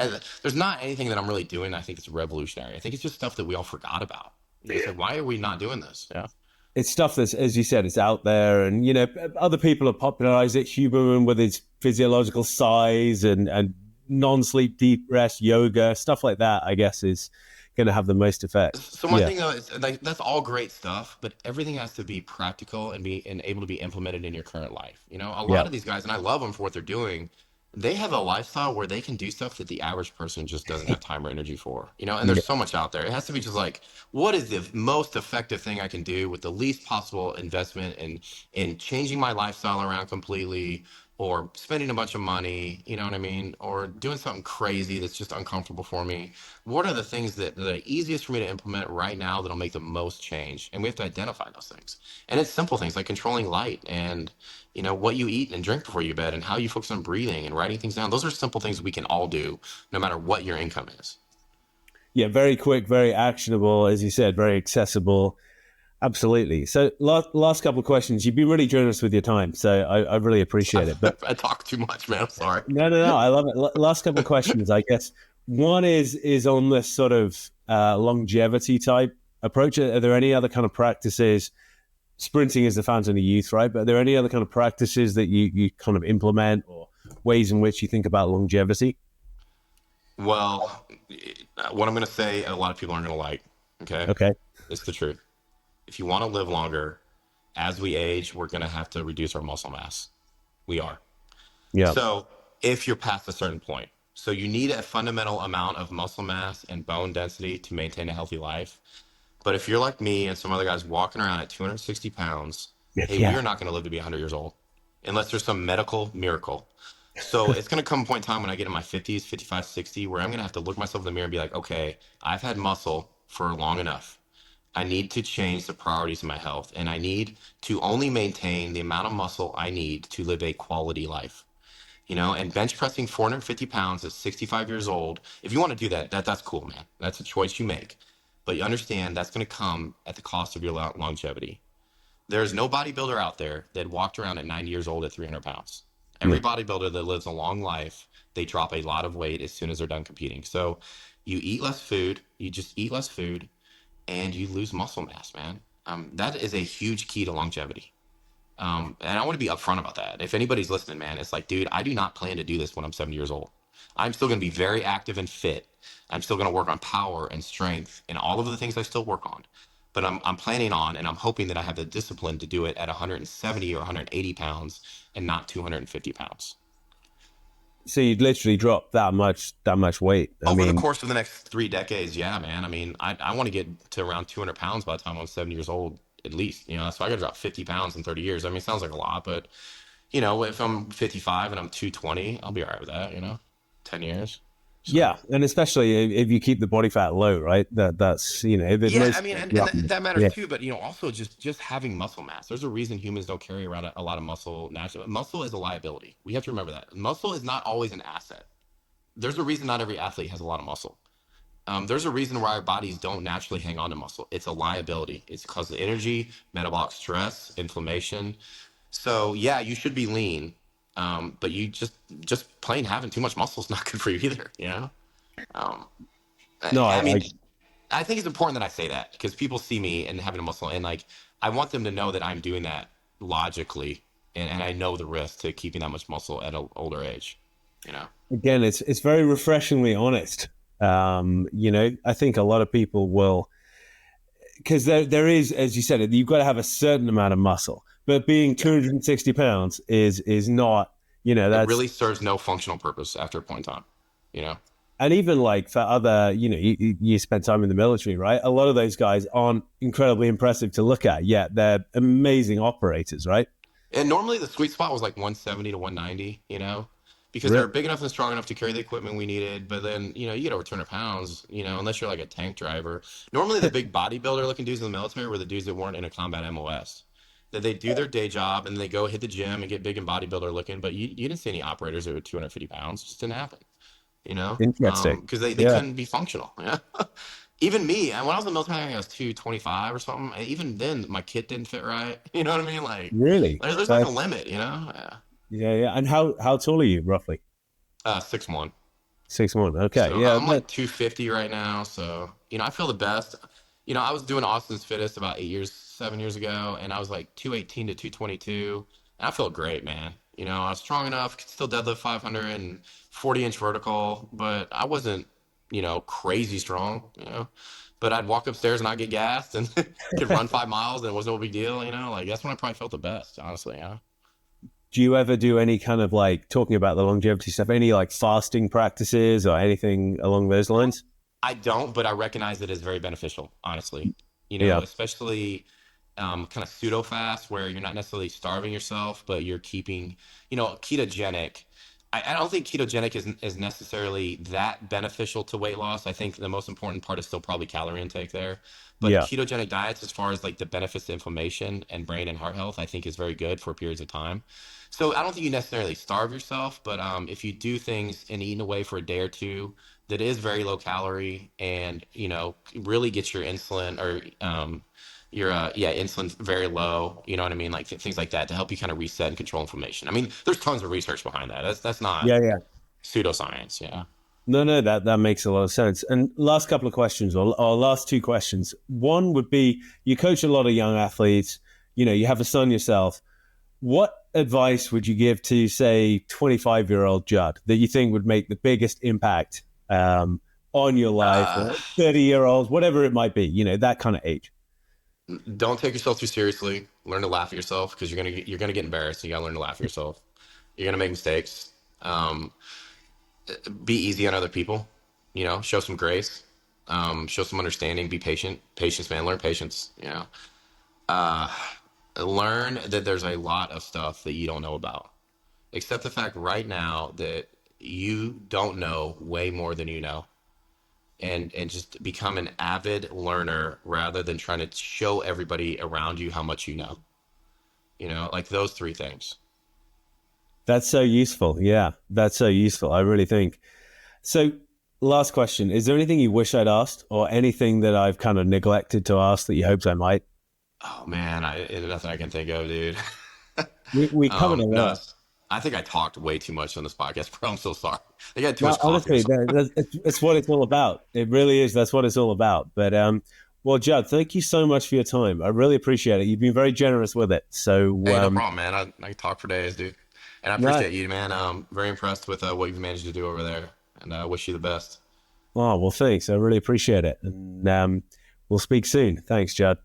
there's not anything that I'm really doing. I think it's revolutionary. I think it's just stuff that we all forgot about. It's like, why are we not doing this? Yeah. it's stuff that's, as you said, it's out there, and other people have popularized it. Huberman with his physiological size and non-sleep, deep rest, yoga, stuff like that, I guess, is going to have the most effect. So my Yeah. thing though is like that's all great stuff, but everything has to be practical and able to be implemented in your current life. You know, a Yeah. lot of these guys, and I love them for what they're doing, they have a lifestyle where they can do stuff that the average person just doesn't have time or energy for. You know, and Yeah. there's so much out there. It has to be just like, what is the most effective thing I can do with the least possible investment in changing my lifestyle around completely, or spending a bunch of money, you know what I mean? Or doing something crazy that's just uncomfortable for me. What are the things that are easiest for me to implement right now that'll make the most change? And we have to identify those things. And it's simple things like controlling light and, you know, what you eat and drink before you bed and how you focus on breathing and writing things down. Those are simple things we can all do no matter what your income is. Yeah. Very quick, very actionable, as you said, very accessible. Absolutely. So, last couple of questions. You've been really generous with your time, so I really appreciate it. But I talk too much, man. I'm sorry. no, I love it. Last couple of questions, I guess. One is on this sort of longevity type approach. Are there any other kind of practices? Sprinting is the fountain of youth, right? But are there any other kind of practices that you kind of implement, or ways in which you think about longevity? Well, what I'm going to say, a lot of people aren't going to like. Okay. Okay. It's the truth. If you want to live longer, as we age, we're going to have to reduce our muscle mass. We are. Yeah. So if you're past a certain point, so you need a fundamental amount of muscle mass and bone density to maintain a healthy life. But if you're like me and some other guys walking around at 260 pounds, hey, we Yeah. are not going to live to be 100 years old unless there's some medical miracle. So it's going to come a point in time when I get in my 50s, 55, 60, where I'm going to have to look myself in the mirror and be like, okay, I've had muscle for long enough. I need to change the priorities of my health, and I need to only maintain the amount of muscle I need to live a quality life. You know, and bench pressing 450 pounds at 65 years old, if you want to do that, that's cool, man. That's a choice you make. But you understand that's going to come at the cost of your longevity. There's no bodybuilder out there that walked around at 90 years old at 300 pounds. Yeah. Every bodybuilder that lives a long life, they drop a lot of weight as soon as they're done competing. So you eat less food, you just eat less food, and you lose muscle mass, man. That is a huge key to longevity. And I want to be upfront about that. If anybody's listening, man, it's like, dude, I do not plan to do this when I'm 70 years old. I'm still going to be very active and fit. I'm still going to work on power and strength and all of the things I still work on. But I'm planning on and I'm hoping that I have the discipline to do it at 170 or 180 pounds and not 250 pounds. So you'd literally drop that much weight. I Over the mean, course of the next 3 decades, yeah, man. I mean, I want to get to around 200 pounds by the time I'm 70 years old, at least. You know, so I got to drop 50 pounds in 30 years. I mean, it sounds like a lot, but you know, if I'm 55 and I'm 220, I'll be all right with that, you know, 10 years. So, yeah, and especially if you keep the body fat low, right? That's the yeah, I most. mean, and Yeah. that matters Yeah. too, but, you know, also just having muscle mass. There's a reason humans don't carry around a lot of muscle naturally. Muscle is a liability. We have to remember that. Muscle is not always an asset. There's a reason not every athlete has a lot of muscle. There's a reason why our bodies don't naturally hang on to muscle. It's a liability. It's because of energy, metabolic stress, inflammation. So yeah, you should be lean, but you just plain having too much muscle is not good for you either. You know, um, No, I I mean, I think it's important that I say that because people see me and having a muscle, and like I want them to know that I'm doing that logically, and I know the risk to keeping that much muscle at an older age. You know. again, it's very refreshingly honest. I think a lot of people will, because there is, as you said, you've got to have a certain amount of muscle, but being Yeah. 260 pounds is not, It that's. really serves no functional purpose after a point in time, you know? And even like for other, you spend time in the military, right? A lot of those guys aren't incredibly impressive to look at, yet they're amazing operators, right? And normally the sweet spot was like 170 to 190, you know, because they Really? were big enough and strong enough to carry the equipment we needed. But then, you know, you get over 200 pounds, you know, unless you're like a tank driver. Normally the big bodybuilder looking dudes in the military were the dudes that weren't in a combat MOS. That they do their day job and they go hit the gym and get big and bodybuilder looking. But you didn't see any operators that were 250 pounds. It just didn't happen, you know, Interesting. because they Yeah. couldn't be functional. Yeah. Even me, when I was in the military, I think I was 225 or something. Even then, my kit didn't fit right. You know what I mean? Like, Really? there's like a That's limit, you know? Yeah. Yeah, yeah. And how tall are you roughly? 6'1". 6'1". Okay. So Yeah. I'm like 250 right now. So, you know, I feel the best. You know, I was doing Austin's Fittest about 7 years ago, and I was like 218 to 222. And I feel great, man. You know, I was strong enough, could still deadlift 500 and 40-inch vertical, but I wasn't, crazy strong, But I'd walk upstairs and I'd get gassed and could run 5 miles and it was no big deal, Like that's when I probably felt the best, honestly, Do you ever do any kind of like talking about the longevity stuff, any like fasting practices or anything along those lines? I don't, but I recognize it as very beneficial, honestly. Yeah. Especially kind of pseudo fast where you're not necessarily starving yourself, but you're keeping, ketogenic. I don't think ketogenic is necessarily that beneficial to weight loss. I think the most important part is still probably calorie intake there. But Yeah. ketogenic diets, as far as like the benefits to inflammation and brain and heart health, I think is very good for periods of time. So I don't think you necessarily starve yourself, but if you do things and eat away for a day or two, that is very low calorie and really gets your insulin or your insulin very low, you know what I mean, like things like that to help you kind of reset and control inflammation. I mean, there's tons of research behind that. That's not Yeah. Yeah. pseudoscience. Yeah. No, no, that makes a lot of sense. And last couple of questions, or last two questions. One would be: you coach a lot of young athletes. You have a son yourself. What advice would you give to, say, 25-year-old Judd that you think would make the biggest impact on your life, uh or 30-year-olds, whatever it might be? That kind of age. don't take yourself too seriously. Learn to laugh at yourself because you're gonna get embarrassed. You gotta learn to laugh at yourself. You're gonna make mistakes. Be easy on other people. Show some grace. Show some understanding. Be patient. Patience, man. Learn patience. Learn that there's a lot of stuff that you don't know about. Accept the fact right now that you don't know way more than you know. And just become an avid learner rather than trying to show everybody around you how much you know. Like those three things. That's so useful. Yeah, that's so useful. I really think. So, last question: is there anything you wish I'd asked, or anything that I've kind of neglected to ask that you hoped I might? Oh man, there's nothing I can think of, dude. We covered a No, lot. I think I talked way too much on this podcast, bro. I'm so sorry. I got too No, much coffee or honestly, something. it's what it's all about. It really is. That's what it's all about. But well, Judd, thank you so much for your time. I really appreciate it. You've been very generous with it. So, Hey, no problem, man. I can talk for days, dude. And I no, appreciate you, man. Very impressed with what you've managed to do over there, and I wish you the best. oh well, thanks. I really appreciate it, and we'll speak soon. Thanks, Judd.